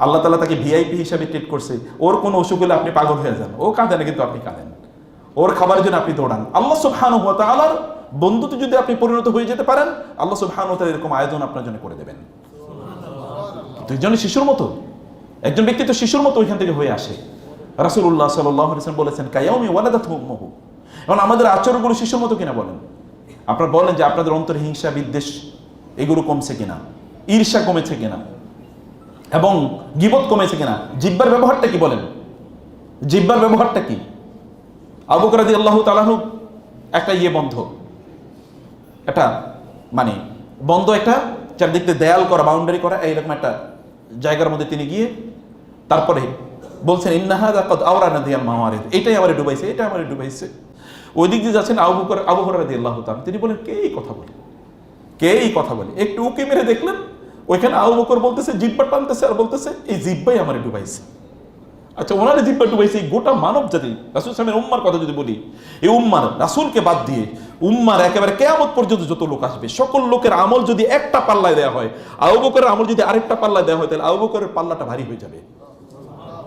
আল্লাহ তাআলা তাকে ভিআইপি হিসাবে ট্রিট করছে। ওর কোনো অসুখ হলে আপনি পাগল হয়ে যান, ও কাঁদে না কিন্তু আপনি কাঁদেন, ওর খাবারের জন্য আপনি দৌড়ান। আল্লাহ সুবহানাহু ওয়া তাআলার বন্ধুতে যদি আপনি পরিণত হয়ে যেতে পারেন, আল্লাহ সুবহানাহু ওয়া তাআলা এরকম আয়োজন আপনার জন্য করে দেবেন। দুইজন শিশুর মতো, একজন ব্যক্তি তো শিশুর মতো ওইখান থেকে হয়ে আসে। রাসূলুল্লাহ সাল্লাল্লাহু আলাইহি ওয়াসাল্লাম বলেছেন, কায়াউমি ওয়ালাদাতহু উম্মুহু। এখন আমাদের আচরণগুলো শিশুর মতো কিনা বলেন? আপনারা বলেন যে আপনাদের অন্তরে হিংসা, বিদ্বেষ এগুলো কমছে কিনা, ঈর্ষা কমেছে কিনা, এবং গীবত কমেছে কিনা? জিহ্বার ব্যবহারটা কি বলেন? জিহ্বার ব্যবহারটা কি? আবু বকর রাদিয়াল্লাহু তাআলা আনহু একটা বন্ধ, একটা মানে বন্ধ, একটা চারদিক দিয়ে দেয়াল করা, বাউন্ডারি করা, এইরকম একটা জায়গার মধ্যে তিনি গিয়ে তারপরে বলছেন, ইন্না হাযা ক্বাদ আওরানা দিয়াল মাওয়ারিদ, এটাই আমারে ডুবাইছে, এটা আমারে ডুবাইছে। ওই দিক দিয়ে যাচ্ছেন আবু বকর রাদিয়াল্লাহু তাআলা, তিনি বলেন, কে এই কথা বলে, কে এই কথা বলে? একটু উকি মেরে দেখলেন, ওইখানে আবু বকর বলতেছে, জিহ্বা টানতেছে আর বলতেছে, এই জিহ্বাই আমারে ডুবাইছে। আচ্ছা, ওনারে জিহ্বা ডুবাইছে, এই গোটা মানব জাতি, রাসূল সাল্লাল্লাহু আলাইহি ওয়াসাল্লামের উম্মার কথা যদি বলি, এই উম্মার রাসূলকে বাদ দিয়ে উম্মার একেবারে কিয়ামত পর্যন্ত যত লোক আসবে, সকল লোকের আমল যদি একটা পাল্লায় দেওয়া হয়, আবু বকরের আমল যদি আরেকটা পাল্লায় দেওয়া হয়, তাহলে আবু বকরের পাল্লাটা ভারী হয়ে যাবে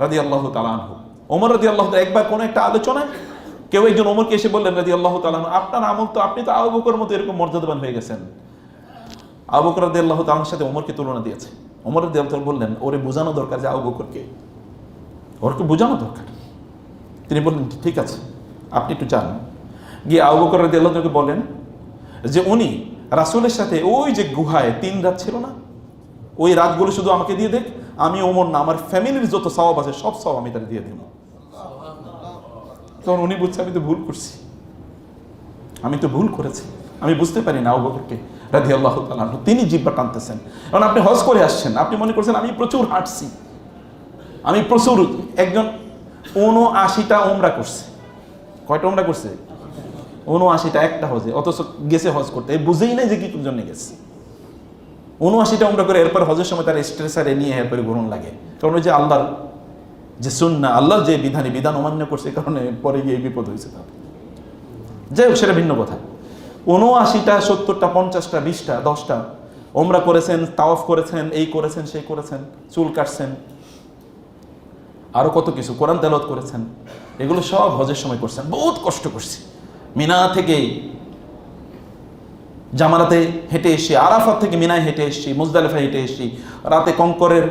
রাদিয়াল্লাহু তাআলা আনহু। ওমর রাদিয়াল্লাহু তাআলা একবার কোন একটা আলোচনায় কেউ একজন ওমরকে এসে বললেন, রাদিয়াল্লাহু তাআলা আনহু, আপনার আমল তো, আপনি তো আবু বকরের মতো এরকম মর্যাদাবান হয়ে গেছেন। আবু বকর রাদিয়াল্লাহু তাআলার সাথে ওমরকে তুলনা দিয়েছে। ওমর রাদিয়াল্লাহু তাআলা বললেন, ওরে বোঝানো দরকার যে আবু বকরকে, ওরকে বোঝানো দরকার। তিনি বললেন, ঠিক আছে, আপনি একটু যান, গিয়ে আবু বকর রাদিয়াল্লাহু তাআলাকে বলেন যে উনি রাসূলের সাথে ওই যে গুহায় 3 রাত ছিল না, ওই রাতগুলো শুধু আমাকে দিয়ে দেখ, আমি ওমর না, আমার ফ্যামিলির যত সওয়াব আছে সব সওয়াব আমি তার দিয়ে দেব। তখন উনি বুঝছে, আমি তো ভুল করছি, আমি তো ভুল করেছি, আমি বুঝতে পারি না আবু বকরকে রাদিয়াল্লাহু তাআলা আনহু। তিনি জিহ্বা টানতেছেন। এখন আপনি হজ করে আসছেন, আপনি মনে করছেন আমি প্রচুর হাঁটছি, আমি প্রচুর, একজন ৭৯টা ওমরা করছে। কয়টা ওমরা করছে? ৭৯টা, একটা হজে, অথচ গেছে হজ করতে, এই বুঝেই নাই যে কি জন্য গেছে। ৭৯টা ওমরা করে এরপর হজের সময় তার স্ট্রেসারে নিয়ে এরপরে গ্রহণ লাগে, কারণ ওই যে আল্লাহর যে সুন্নাহ, আল্লাহর যে বিধান অমান্য করছে, এই কারণে পরে গিয়ে বিপদ হয়েছে তার। যাই হোক, সেটা ভিন্ন কথা। ৭৯টা, ৭০টা, ৫০টা, ২০টা, 10টা ওমরা করেছেন, তাওয়াফ করেছেন, এই করেছেন, সেই করেছেন, চুল কাটছেন, আরো কত কিছু, কোরআন তেলাওয়াত করেছেন, এগুলো সব হজের সময় করছেন। বহুত কষ্ট করছি, মিনা থেকে জামারাতে হেঁটে এসছি, আরাফাত থেকে মিনায় হেঁটে এসছি, মুজদালিফায় হেঁটে এসছি, রাতে কঙ্করের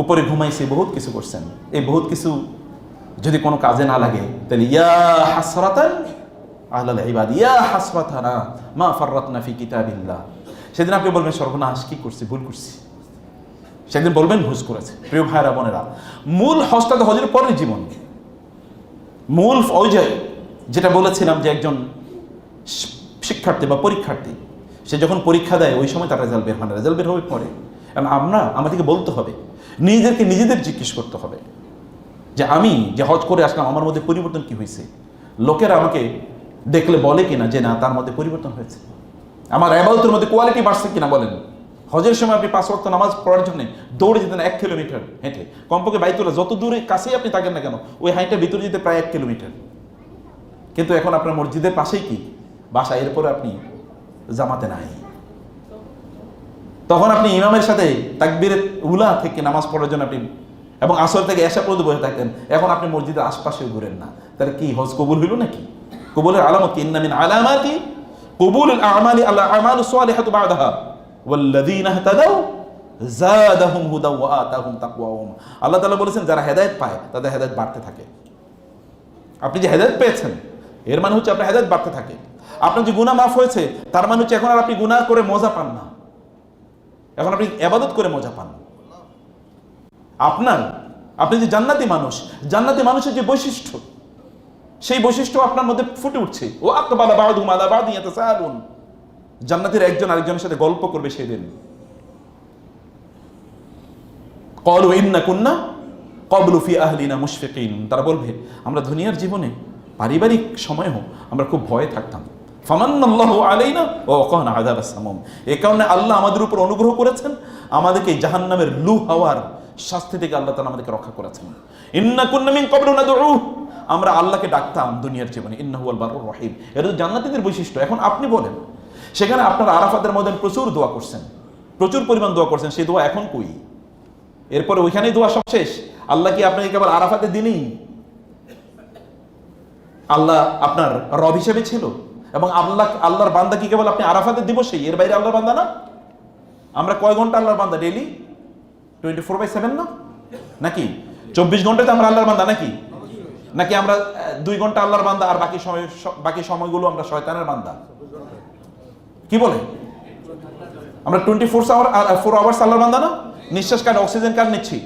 উপরে ঘুমাইছি, বহুত কিছু করছেন। এই বহুত কিছু যদি কোনো কাজে না লাগে, তাহলে ইয়া হাসরাতান আলাল ইবাদ, ইয়া হাসরাতানা মা ফাররাতনা ফি কিতাবিল্লাহ, সেদিন আপনি বলবেন, সর্বনাশ, কি করছি, ভুল করছি। সেদিন বলবেন, ভুল করেছে। প্রিয় ভাইরা বোনেরা, মূল হজটা তো হজের পরের জীবন। মূল ওই যে যেটা বলেছিলাম যে একজন শিক্ষার্থী বা পরীক্ষার্থী, সে যখন পরীক্ষা দেয় ওই সময় তার রেজাল্ট বের হয় না, রেজাল্ট বের হবে পরে। কারণ আমাদেরকে বলতে হবে, নিজেদের জিজ্ঞেস করতে হবে যে আমি যে হজ করে আসলাম, আমার মধ্যে পরিবর্তন কি হয়েছে। লোকেরা আমাকে দেখলে বলে কিনা যে না, তার মধ্যে পরিবর্তন হয়েছে, আমার ইবাদতের মধ্যে কোয়ালিটি বাড়ছে কিনা বলেন। হজের সময় আপনি 5 ওয়াক্ত নামাজ পড়ার জন্য দৌড়ে যেতেন 1 কিলোমিটার হেঁটে, কমপক্ষে বাইতুল্লাহ যত দূরে কাছেই আপনি থাকেন না কেন, ওই হাইটটা ভিতরে যেতে প্রায় 1 কিলোমিটার। কিন্তু এখন আপনার মসজিদের পাশেই কি বাসা, এরপরে আপনি জামাতে নাই। তখন আপনি ইমামের সাথে তাকবীরে উলা থেকে নামাজ পড়ার জন্য আপনি, এবং আসর থেকে এশা পর্যন্ত বসে থাকতেন, এখন আপনি মসজিদের আশপাশেও ঘুরেন না। তাহলে কি হজ কবুল হইল নাকি? কবুলের আলামত কি? ইন্না মিন আলামাতি কবুলুল আমালি আল আমালু সালিহাতু বা'দাহা ওয়াল্লাযীনা ইহতাদাউ যাদাহুম হুদা ওয়া আতাহুম তাকওয়াহুম। আল্লাহ তাআলা বলেছেন, যারা হেদায়েত পায় তাদের হেদায়েত বাড়তে থাকে। আপনি যে হেদায়েত পেয়েছেন, এর মানে হচ্ছে আপনার হেদায়েত বাড়তে থাকে। আপনার যে গুনাহ মাফ হয়েছে, তার মানে হচ্ছে এখন আর আপনি গুনাহ করে মজা পান না, এখন আপনি ইবাদত করে মজা পান। আপনি যে জান্নাতি মানুষের যে বৈশিষ্ট্য, সেই বৈশিষ্ট্য আপনার মধ্যে ফুটে উঠছে। ও আকবালা বা'দুহুম আলা বা'দিন ইয়াতাসাআলুন, জান্নাতের একজন আরেকজনের সাথে গল্প করবে সেদিন। ক্বালু ইন্না কুন্না ক্বাবলু ফি আহলিনা মুশফিকিন, তারা বলবে আমরা দুনিয়ার জীবনে পারিবারিক সময়েও আমরা খুব ভয়ে থাকতাম, ফামান্নাল্লাহু আলাইনা ওয়া ওয়াকানা আযাবাস সামুম। এই কারণে আল্লাহ আমাদের উপর অনুগ্রহ করেছেন, আমাদেরকে জাহান্নামের লু হাওয়ার শাস্তি থেকে আল্লাহ তাআলা আমাদেরকে রক্ষা করেছেন। ইন্না কুন্না মিন ক্বাবলু নাদউহু, আমরা আল্লাহকে ডাকতাম দুনিয়ার জীবনে, ইন্নাহু ওয়াল বারুর রহিম। এটা তো জান্নাতীদের বৈশিষ্ট্য। এখন আপনি বলেন, সেখানে আপনারা আরাফাতের মধ্যে প্রচুর দোয়া করছেন, প্রচুর পরিমাণ দোয়া করছেন, সেই দোয়া এখন কই? এরপরে ওইখানেই দোয়া সব শেষ? আল্লাহ কি আপনাকে কেবল আরাফাতের দিনই আল্লাহ আপনার রব হিসেবে ছিল, এবং আল্লাহর বান্দা কি কেবল আপনি আরাফাতের দিবসেই, এর বাইরে আল্লাহর বান্দা না? আমরা কয় ঘন্টা আল্লাহর বান্দা? ডেইলি 24/7 না? নাকি 24 ঘন্টাতে আমরা আল্লাহর বান্দা নাকি? নাকি আমরা 2 ঘন্টা আল্লাহর বান্দা আর বাকি সময়গুলো আমরা শয়তানের বান্দা? কি বলে? আমরা 4 আওয়ার্স আল্লাহর বান্দা না? নিঃশ্বাস কার, অক্সিজেন কার নিচ্ছি?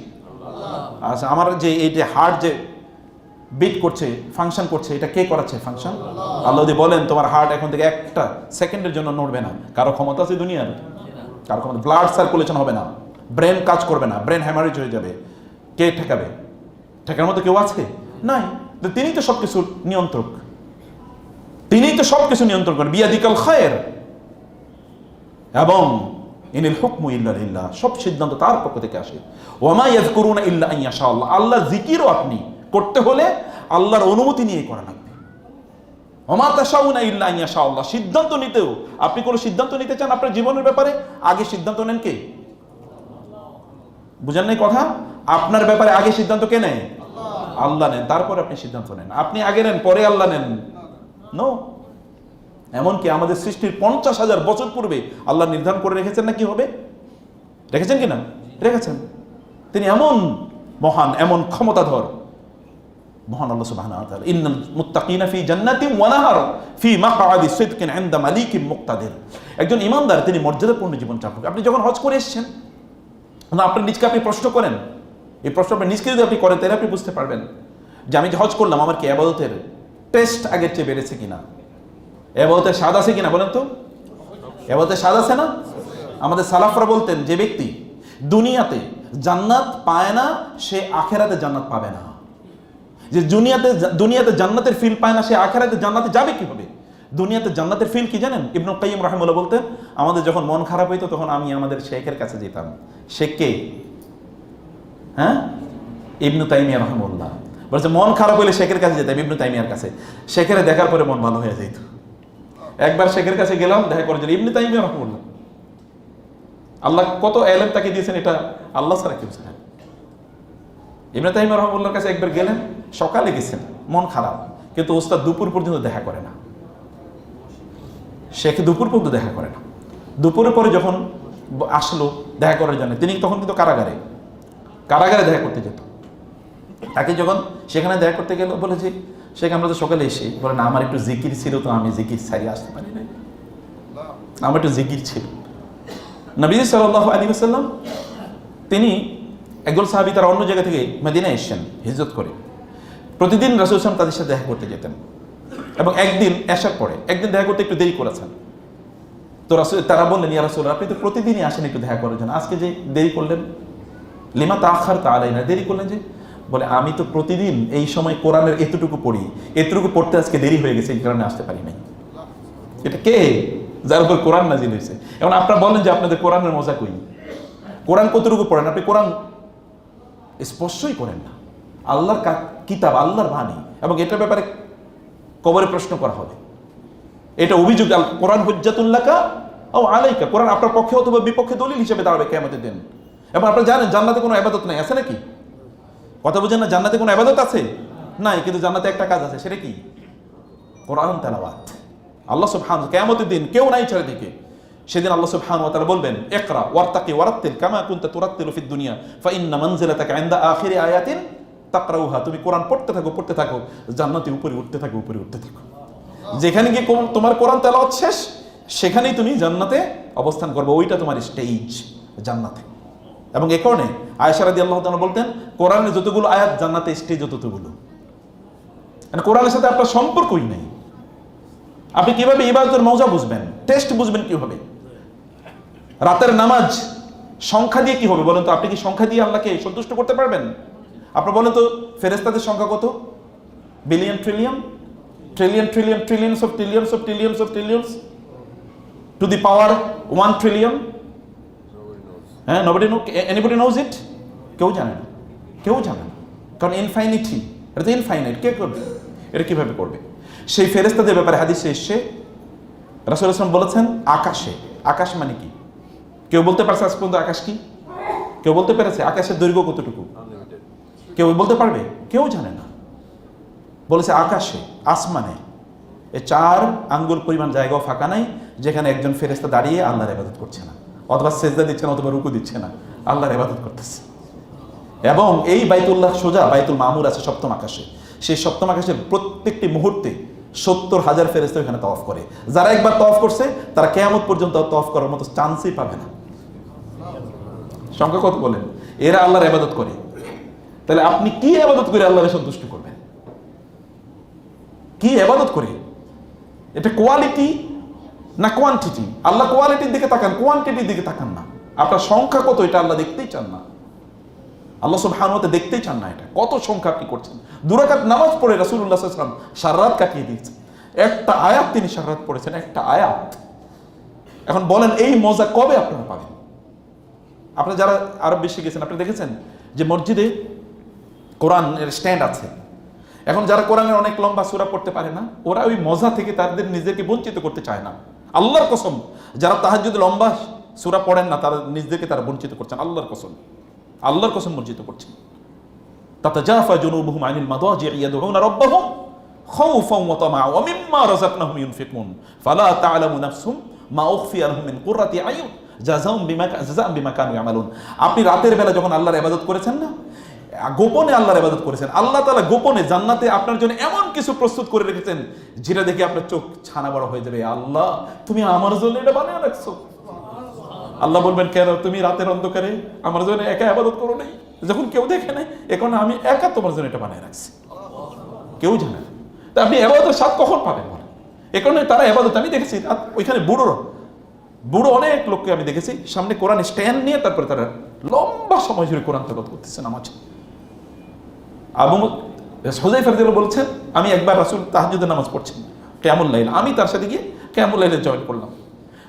আচ্ছা, আমার যে এই যে হার্ট যে বিট করছে, ফাংশন করছে, এটা কে করাচ্ছে ফাংশন? আল্লাহ যদি বলেন তোমার হার্ট এখন থেকে একটা সেকেন্ডের জন্য নড়বে না, কারো ক্ষমতা আছে দুনিয়ার? কারো ক্ষমতা? ব্লাড সার্কুলেশন হবে না, ব্রেন কাজ করবে না, ব্রেন হ্যামারেজ হয়ে যাবে, কে ঠেকাবে? ঠেকার মতো কেউ আছে? নাই। তিনি তো সবকিছু নিয়ন্ত্রক, তিনিই তো সবকিছু নিয়ন্ত্রণ করেন। বিয়াদিকাল খায়র, এবং ইনিল হুকমু ইল্লা লিল্লাহ, সব সিদ্ধান্ত তার পক্ষ থেকে আসে। ওয়ামা ইয়াযকুরুনা ইল্লা আন ইয়াশা আল্লাহ, আল্লাহর জিকিরও আপনি করতে হলে আল্লাহর অনুমতি নিয়ে করা লাগবে। ওয়ামা তাশাউনা ইল্লা আন ইয়াশা আল্লাহ, সিদ্ধান্ত নিতেও আপনি কোনো সিদ্ধান্ত নিতে চান আপনার জীবনের ব্যাপারে, আগে সিদ্ধান্ত নেন কে? বুঝেন নাই কথা? আপনার ব্যাপারে আগে সিদ্ধান্ত কে নেয়? আল্লাহ নেন, তারপরে আপনি সিদ্ধান্ত নেন। আপনি আগে নেন, পরে আল্লাহ নেন? নো। এমনকি আমাদের সৃষ্টির 50,000 বছর পূর্বে আল্লাহ নির্ধারণ করে রেখেছেন না কি হবে? রেখেছেন কিনা? রেখেছেন। তিনি এমন মহান, এমন ক্ষমতাধর মহান আল্লাহ সুবহানাহু ওয়া তাআলা। ইন্নাল মুত্তাকিনা ফি জান্নাতিন ওয়া নাহার ফি মাকআদি সিদকিন ইনদা মালিকিন মুক্তাদির। একজন ঈমানদার তিনি মর্যাদাপূর্ণ জীবন যাপন করেন। আপনি যখন হজ করে এসেছেন, না আপনার নিজকে আপনি প্রশ্ন করেন, এই প্রশ্ন আপনি নিজকে যদি আপনি করেন তাহলে আপনি বুঝতে পারবেন যে আমি যে হজ করলাম আমার কি ইবাদতের টেস্ট আগের চেয়ে বেড়েছে কিনা, ইবাদতের স্বাদ আছে কিনা? বলেন তো, ইবাদতের স্বাদ আছে না? আমাদের সালাফরা বলতেন যে ব্যক্তি দুনিয়াতে জান্নাত পায় না সে আখেরাতে জান্নাত পাবে না। যে দুনিয়াতে জান্নাতের ফিল পায় না সে আখেরাতে জান্নাতে যাবে কিভাবে? দুনিয়াতে জান্নাতের ফিল কি জানেন? ইবনুল কাইয়্যিম রাহিমাহুল্লাহ বলতেন, আমাদের যখন মন খারাপ হইতো তখন আমি আমাদের শেখের কাছে যেতাম। শেখ কে? হ্যাঁ, ইবনু তাইমিয়া রাহিমাহুল্লাহ বলছে মন খারাপ হইলে শেখের কাছে যেতাম, ইবনু তাইমিয়ার কাছে। শেখের দেখার পরে মন ভালো হয়ে যেত। একবার শেখের কাছে গেলাম, দেখা করার জন্য, ইবনু তাইমিয়া রাহিমাহুল্লাহ। আল্লাহ কত এলেম তাকে দিয়েছেন এটা আল্লাহ ছাড়া কেউ জানে। ইবনু তাইমিয়া রাহিমাহুল্লাহর কাছে একবার গেলেন, সকালে গেছেন, মন খারাপ, কিন্তু ওস্তাদ দুপুর পর্যন্ত দেখা করে না। শেখ দুপুর পর্যন্ত দেখা করে না। দুপুরের পরে যখন আসলো দেখা করার জন্য, তিনি তখন কিন্তু কারাগারে দেখা করতে যেত। তাকে যখন সেখানে দেখা করতে গেল, বলেছে শেখ আমরা তো সকালে এসে, বলে না আমার একটু জিকির ছিল তো আমি জিকির ছাড়িয়ে আসতে পারি না, আমার একটু জিকির ছিল। নবী সাল্লাল্লাহু আলাইহি ওয়াসাল্লাম তিনি একজন সাহাবী তারা অন্য জায়গা থেকে মদিনায় এসেছেন হিজরত করে। প্রতিদিন রাসূল সাল্লাল্লাহু আলাইহি ওয়াসাল্লাম তাদের সাথে দেখা করতে যেতেন, এবং একদিন এশার পরে একদিন দেখা করতে একটু দেরি করেছেন। তো রাসূল তারা বললেন, ইয়া রাসূলুল্লাহ আপনি তো প্রতিদিনই আসেন একটু দেখা করার জন্য, আজকে যে দেরি করলেন, লিমা তাআখারতা আলাইনা, দেরি করলেন যে? বলে আমি তো প্রতিদিন এই সময় কোরআনের এতটুকু পড়ি, এতটুকু পড়তে আজকে দেরি হয়ে গেছে, এই কারণে আসতে পারি নাই। এটা কে? যার উপর কোরআন নাজিল হয়েছে। এখন আপনারা বলেন যে আপনাদের কোরআনের মজা কই? কোরআন কতটুকু পড়েন আপনি? কোরআন স্পষ্টই করেন না। আল্লাহর কিতাব, আল্লাহর বাণী, এবং এটার ব্যাপারে কবরে প্রশ্ন করা হবে। এটা অভিযোগ, কোরআন হুজ্জাতুল লাকা আও আলাইকা, কোরআন আপনার পক্ষে অথবা বিপক্ষে দলিল হিসেবে দাঁড়াবে কিয়ামতের দিন। এবং আপনারা জানেন জান্নাতে কোনো ইবাদত নাই, আছে নাকি? কথা বুঝেন না? জান্নাতে কোনো ইবাদত আছে? নাই, কিন্তু জান্নাতে একটা কাজ আছে, সেটা কি? কোরআন তেলাওয়াত। আল্লাহ সুবহানাহু কিয়ামতের দিন কেউ নাই চারিদিকে, সেদিন আল্লাহ সুবহানাহু ওয়া তাআলা বলবেন, ইকরা ওয়ারতাকি ওয়ারাত্তিল কামা কুনতা তুরাত্তিলু ফিদ দুনিয়া ফাইন্না মানজিলাতাকা ইনদা আখিরি আয়াতিন তাকরাউহা। তুমি কোরআন পড়তে থাকো, জান্নাতে উপরে উঠতে থাকো। যেখানে গিয়ে তোমার কোরআন তেলাওয়াত শেষ, সেখানেই তুমি জান্নাতে অবস্থান করবে, ওইটা তোমার স্টেজ জান্নাতে। এবং এ কারণে আয়েশা রাদিয়াল্লাহু তাআলা বলতেন, কোরআনের যতগুলো আয়াত জান্নাতে স্টেজ ততগুলো। মানে কোরআনের সাথে আপনার সম্পর্কই নেই। আপনি কিভাবে ইবাদতের মজা বুঝবেন, টেস্ট বুঝবেন কিভাবে? রাতের নামাজ সংখ্যা দিয়ে কি হবে বলেন তো? আপনি কি সংখ্যা দিয়ে আল্লাহকে সন্তুষ্ট করতে পারবেন? আপনারা বলেন তো ফেরেশতাদের সংখ্যা কত? Billion, trillion? trillions of trillions to the power 1 trillion? হ্যাঁ, anybody knows it? কেউ জানে না, কেউ জানে না, কারণ ইনফাইনিটি, এটা তো ইনফাইনাইট, কে করবে এটা, কিভাবে করবে? সেই ফেরেশতাদের ব্যাপারে হাদিসে এসেছে, রাসূলুল্লাহ সাল্লাল্লাহু আলাইহি ওয়াসাল্লাম বলেছেন আকাশে, আকাশ মানে কি? কেউ বলতে পারছে আজ পর্যন্ত আকাশ কি? কেউ বলতে পেরেছে আকাশের দৈর্ঘ্য কতটুকু? কেউ বলতে পারবে? কেউ জানে না। বলেছে আকাশে, আসমানে এ 4 আঙ্গুল পরিমাণ জায়গাও ফাঁকা নাই যেখানে একজন ফেরেশতা দাঁড়িয়ে আল্লাহর ইবাদত করছে না, অথবা সেজদা দিচ্ছে না, অথবা রুকু দিচ্ছে না, আল্লাহর ইবাদত করতেছে। এবং এই বাইতুল্লাহ সোজা বাইতুল মামুর আছে সপ্তম আকাশে, সেই সপ্তম আকাশের প্রত্যেকটি মুহূর্তে 70,000 ফেরেশতা এখানে তওয়াফ করে। যারা একবার তওয়াফ করছে তারা কিয়ামত পর্যন্ত তওয়াফ করার মতো চান্সই পাবে না। সংখ্যা কত বলেন? এরা আল্লাহর ইবাদত করে। তাহলে আপনি কি ইবাদত করে আল্লাহকে সন্তুষ্ট করবেন? কি ইবাদত করে? এটা কোয়ালিটি না কোয়ান্টিটি? আল্লাহ কোয়ালিটির দিকে তাকান, কোয়ান্টিটির দিকে তাকান না। আপনার সংখ্যা কত এটা আল্লাহ দেখতেই চান না, আল্লাহ সুবহানাহু ওয়া তাআলা দেখতেই চান না এটা কত সংখ্যা আপনি করছেন। 2 রাকাত নামাজ পড়ে রাসূলুল্লাহ সাল্লাল্লাহু আলাইহি ওয়াসাল্লাম সারা রাত কাটিয়ে দিয়েছেন, একটা আয়াত তিনি সারা রাত পড়েছেন, একটা আয়াত। এখন বলেন এই মজা কবে আপনারা পাবেন? আপনারা যারা আরব বিশ্বে গেছেন আপনি দেখেছেন যে মসজিদে কোরআনের স্ট্যান্ড আছে। এখন যারা কোরআনের অনেক লম্বা সূরা পড়তে পারে না, ওরা ওই মজা থেকে তাদের নিজেকে বঞ্চিত করতে চায় না। আল্লাহর কসম, যারা তাহাজ্জুদে লম্বা সূরা পড়েন না তারা নিজেদেরকে তারা বঞ্চিত করছেন, আল্লাহর কসম, আল্লাহর কসম বঞ্চিত করছেন। তাতাজাফা জুনুবুহুম আনিল মাদাজি'i ইয়াদউনা রাব্বাহুম খাউফান ওয়া তামাআ ওয়া মিম্মা রাযাকনাহুম ইউনফিকুন ফালা তা'লামু নাফসুম মা উখফিয়া লাহুম মিন কুররাতি আয়ুন জাযাউম বিমা কানু ইয়ামালুন। আপনি রাতের বেলা যখন আল্লাহর ইবাদত করেছেন না, গোপনে আল্লাহর ইবাদত করেছেন, আল্লাহ তাআলা গোপনে জান্নাতে আপনার জন্য এমন কিছু প্রস্তুত করে রেখেছেন যেটা দেখে আপনার চোখ ছানা বড় হয়ে যাবে। আল্লাহ, তুমি আমার জন্য এটা বানিয়ে রাখছো। আল্লাহ বলবেন, কেন তুমি রাতের অন্ধকারে আমার জন্য একা ইবাদত করো নাই? যখন কেউ দেখে নাই, এখন আমি একা তোমার জন্য এটা বানিয়ে রাখছি, কেউ জানে না। তা আপনি ইবাদতের স্বাদ কখন পাবেন বলেন? এখন তারা ইবাদত, আমি দেখেছি ওইখানে বুড়ো অনেক লোককে আমি দেখেছি সামনে কোরআন স্ট্যান্ড নিয়ে তারপরে তারা লম্বা সময় জুড়ে কোরআন তেলাওয়াত করতেছেন নামাজ। আবু হুযায়ফা রাদিয়াল্লাহু বলছেন, আমি একবার রাসূল তাহাজ্জুদের নামাজ পড়ছেন কিয়ামুল লাইল, আমি তার সাথে গিয়ে কিয়ামুল লাইলে জয়েন করলাম।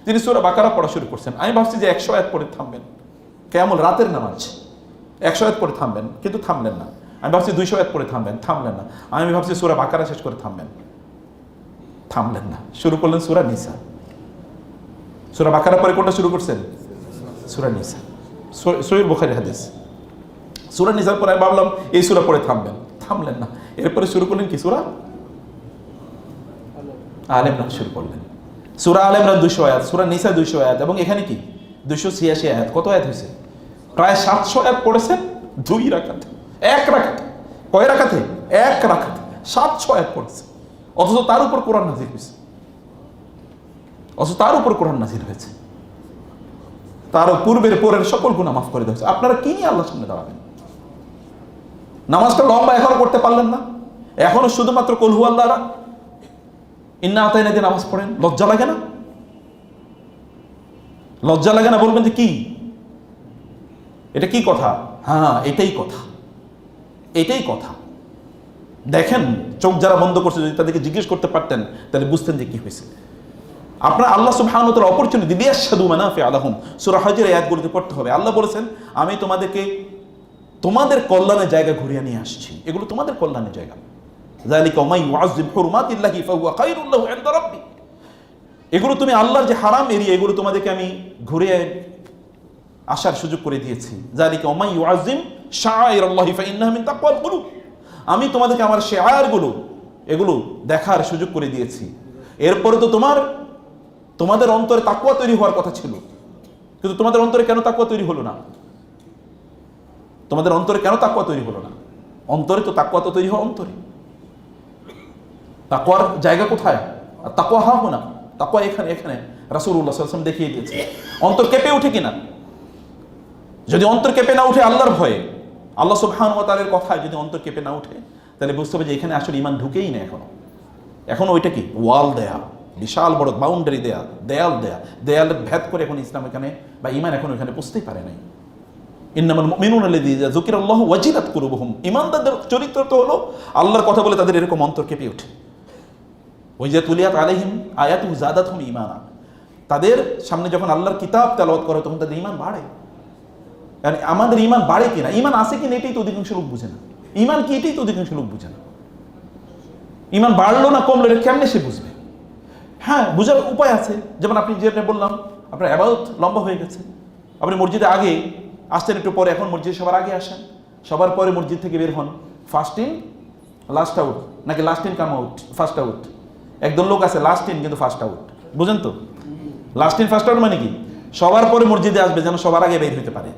তিনি সূরা বাকারা পড়া শুরু করছেন। আমি ভাবছি যে 100 আয়াত পড়ে থামবেন, কিয়ামুল রাতের নামাজ 100 আয়াত পড়ে থামবেন, কিন্তু থামলেন না। আমি ভাবছি 200 আয়াত পড়ে থামবেন, থামলেন না। আমি ভাবছি সূরা বাকারা শেষ করে থামলেন না। শুরু করলেন সূরা নিসা। সূরা বাকারা পরে কোনটা শুরু করছেন? সূরা নিসা, সহিহ বুখারী হাদিস। সূরা নিসার পরে আমি ভাবলাম এই সূরা পড়ে থামলেন না। এরপরে শুরু করলেন কি? সূরা আলে ইমরান শুরু করলেন। সূরা আলে ইমরান 200 আয়াত, সূরা নিসা 200 আয়াত, এবং এখানে কি 286 আয়াত। কত আয়াত হয়েছে? প্রায় 700 আয়াত পড়েছেন 2 রাকাতে, 1 রাকাতে। কয় রাকাতে? 1 রাকাতে 700 আয়াত পড়েছে। অথচ তার উপর কোরআন নাযিল হয়েছে, তার পূর্বের পরের সকল গুনাহ মাফ করে দেওয়া হয়েছে। আপনারা কি নিয়ে আল্লাহর সামনে দাঁড়াবেন? নামাজটা লম্বা এখনো করতে পারলেন না, এখনো শুধুমাত্র কুল হু আল্লাহ ইন্না আতাইনা দিয়ে নামাজ পড়েন। লজ্জা লাগে না? লজ্জা লাগে না? বলবেন যে কি এটা, কি কথা? হ্যাঁ, এটাই কথা। দেখেন, চোখ যারা বন্ধ করছে যদি তাদেরকে জিজ্ঞেস করতে পারতেন তাহলে বুঝতেন যে কি হয়েছে। আপনার আল্লাহ সুবহানাহু ওয়া তাআলা অপরচুনিটি লিয়াশহাদু মানাফিআ লাহুম, সূরা হজের আয়াতগুলোতে পড়তে হবে। আল্লাহ বলেছেন, আমি তোমাদেরকে তোমাদের কল্যাণের জায়গা ঘুরিয়ে নিয়ে আসছি, এগুলো তোমাদের কল্যাণের জায়গা। যালিকা মান ইউআযযিম হুরমাতিল্লাহি ফাহুয়া খায়রুল লাহু ইনদা রাব্বি। এগুলো তুমি আল্লাহর যে হারাম এরিয়া, এগুলো তোমাদেরকে আমি ঘুরিয়ে আসার সুযোগ করে দিয়েছি। যালিকা মান ইউআযযিম শাআইরাল্লাহি ফাইন্নাহা মিন তাকওয়াল কুলুব। আমি তোমাদেরকে আমার শিআরগুলো এগুলো দেখার সুযোগ করে দিয়েছি। এরপরে তো তোমাদের অন্তরে তাকওয়া তৈরি হওয়ার কথা ছিল, কিন্তু তোমাদের অন্তরে কেন তাকওয়া তৈরি হলো না? অন্তরে তো তাকওয়া তো তৈরি হয় অন্তরে। তাকওয়ার জায়গা কোথায়? তাকওয়া হাহুনা, তাকওয়া এখানে। রাসূলুল্লাহ সাল্লাল্লাহু আলাইহি ওয়াসাল্লাম দেখিয়ে দিয়েছে। অন্তর কেঁপে ওঠে কিনা? যদি অন্তর কেঁপে না উঠে আল্লাহর ভয়ে, আল্লাহ সুবহানাহু ওয়া তাআলার কথায় যদি অন্তর কেঁপে না উঠে, তাহলে বুঝতে হবে যে এখানে আসলে ঈমান ঢুকেই না। এখন ওইটা কি? ওয়াল দেয়া, বিশাল বড় বাউন্ডারি দেয়ালের ভেদ করে এখন ইসলাম এখানে বা ঈমান এখন এখানে পৌঁছতেই পারে নাই। ইন্নামাল মুমিনুনা আল্লাযীনা যুকিরাল্লাহু ওয়াজিলাত কুলুবুহুম। ঈমানদারদের চরিত্র তো হলো আল্লাহর কথা বলে তাদের এরকম অন্তর কেঁপে ওঠে। ওয়াইজা তুলিয়াত আলাইহিম আয়াতুহু যাদাতহুম ঈমানা, তাদের সামনে যখন আল্লাহর কিতাব তেলাওয়াত করে তখন তাদের ঈমান বাড়ে। মানে আমাদের ঈমান বাড়ে কিনা, ঈমান আছে কিনা এটাই তো অধিকাংশ লোক বুঝে না। ঈমান কি এটাই তো অধিকাংশ লোক বুঝে না। ঈমান বাড়লো না কমলো এটা কেমনে সে বুঝবে? হ্যাঁ, বুঝার উপায় আছে। যেমন আপনি যেটা বললাম, আপনার ইবাদত লম্বা হয়ে গেছে, আপনি মসজিদে আগে আসতেন একটু পরে, এখন মসজিদে সবার আগে আসেন, সবার পরে মসজিদ থেকে বের হন। ফার্স্ট ইন লাস্ট আউট, নাকি last in come out first out? একদল লোক আছে লাস্ট ইন কিন্তু ফার্স্ট আউট, বুঝেন তো? লাস্ট ইন ফার্স্ট আউট মানে কি? সবার পরে মসজিদে আসবে যেন সবার আগে বের হইতে পারে,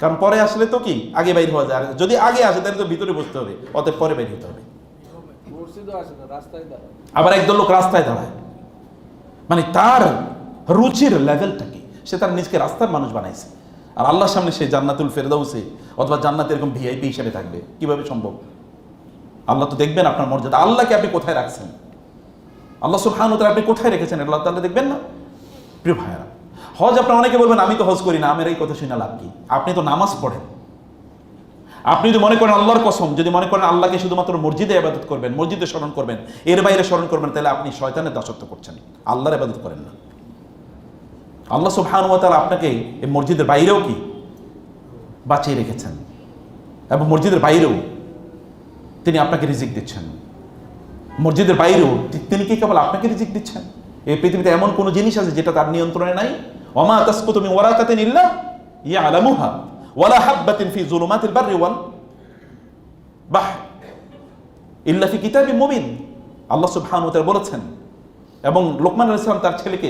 কারণ পরে আসলে তো কি আগে বাইর হওয়া যায়, আর যদি আগে আসে তাহলে তো ভিতরে বসতে হবে, অতএব পরে বের হতে হবে। আবার একদল লোক রাস্তায় দাঁড়ায়, মানে তার রুচির লেভেলটা কি, সে তার নিজকে রাস্তার মানুষ বানাইছে, আর আল্লাহর সামনে সে জান্নাতুল ফেরদাউসে অথবা জান্নাতে এরকম ভিআইপি হিসেবে থাকবে। কিভাবে সম্ভব? আল্লাহ তো দেখবেন আপনার মর্যাদা, আল্লাহকে আপনি কোথায় রাখছেন, আল্লাহ সুবহানাহু ওয়া তাআলা আপনি কোথায় রেখেছেন, আল্লাহ তাআলা দেখবেন না? প্রিয় ভাইরা, হজ আপনার অনেকে বলবেন আমি তো হজ করি না, আমার এই কথা শুনে লাভ কি? আপনি তো নামাজ পড়েন। আপনি যদি মনে করেন আল্লাহর কসম, যদি মনে করেন আল্লাহকে শুধুমাত্র মসজিদে ইবাদত করবেন, মসজিদে স্মরণ করবেন, এর বাইরে স্মরণ করবেন, তাহলে আপনি শয়তানের দাসত্ব করছেন, আল্লাহর ইবাদত করেন না। আল্লাহ সুবহানাহু ওয়া তাআলা আপনাকে এই মসজিদের বাইরেও কি বাঁচিয়ে রেখেছেন, এবং মসজিদের বাইরেও তিনি আপনাকে রিজিক দিচ্ছেন। মসজিদের বাইরেও তিনি কি কেবল আপনাকে রিজিক দিচ্ছেন? এই পৃথিবীতে এমন কোন জিনিস আছে যেটা তার নিয়ন্ত্রণে নাই? ওমা তাসকুতু মিন ওয়ারাকাতিন ইল্লা ইয়ালামুহা ওয়ালা হাববাতিন ফি যুলুমাতিল বাররি ওয়াল বাহর ইল্লা ফি কিতাবিম মুবিন, আল্লাহ সুবহানাহু ওয়া তাআলা বলেছেন। এবং লোকমান আলাইহিস সালাম তার ছেলেকে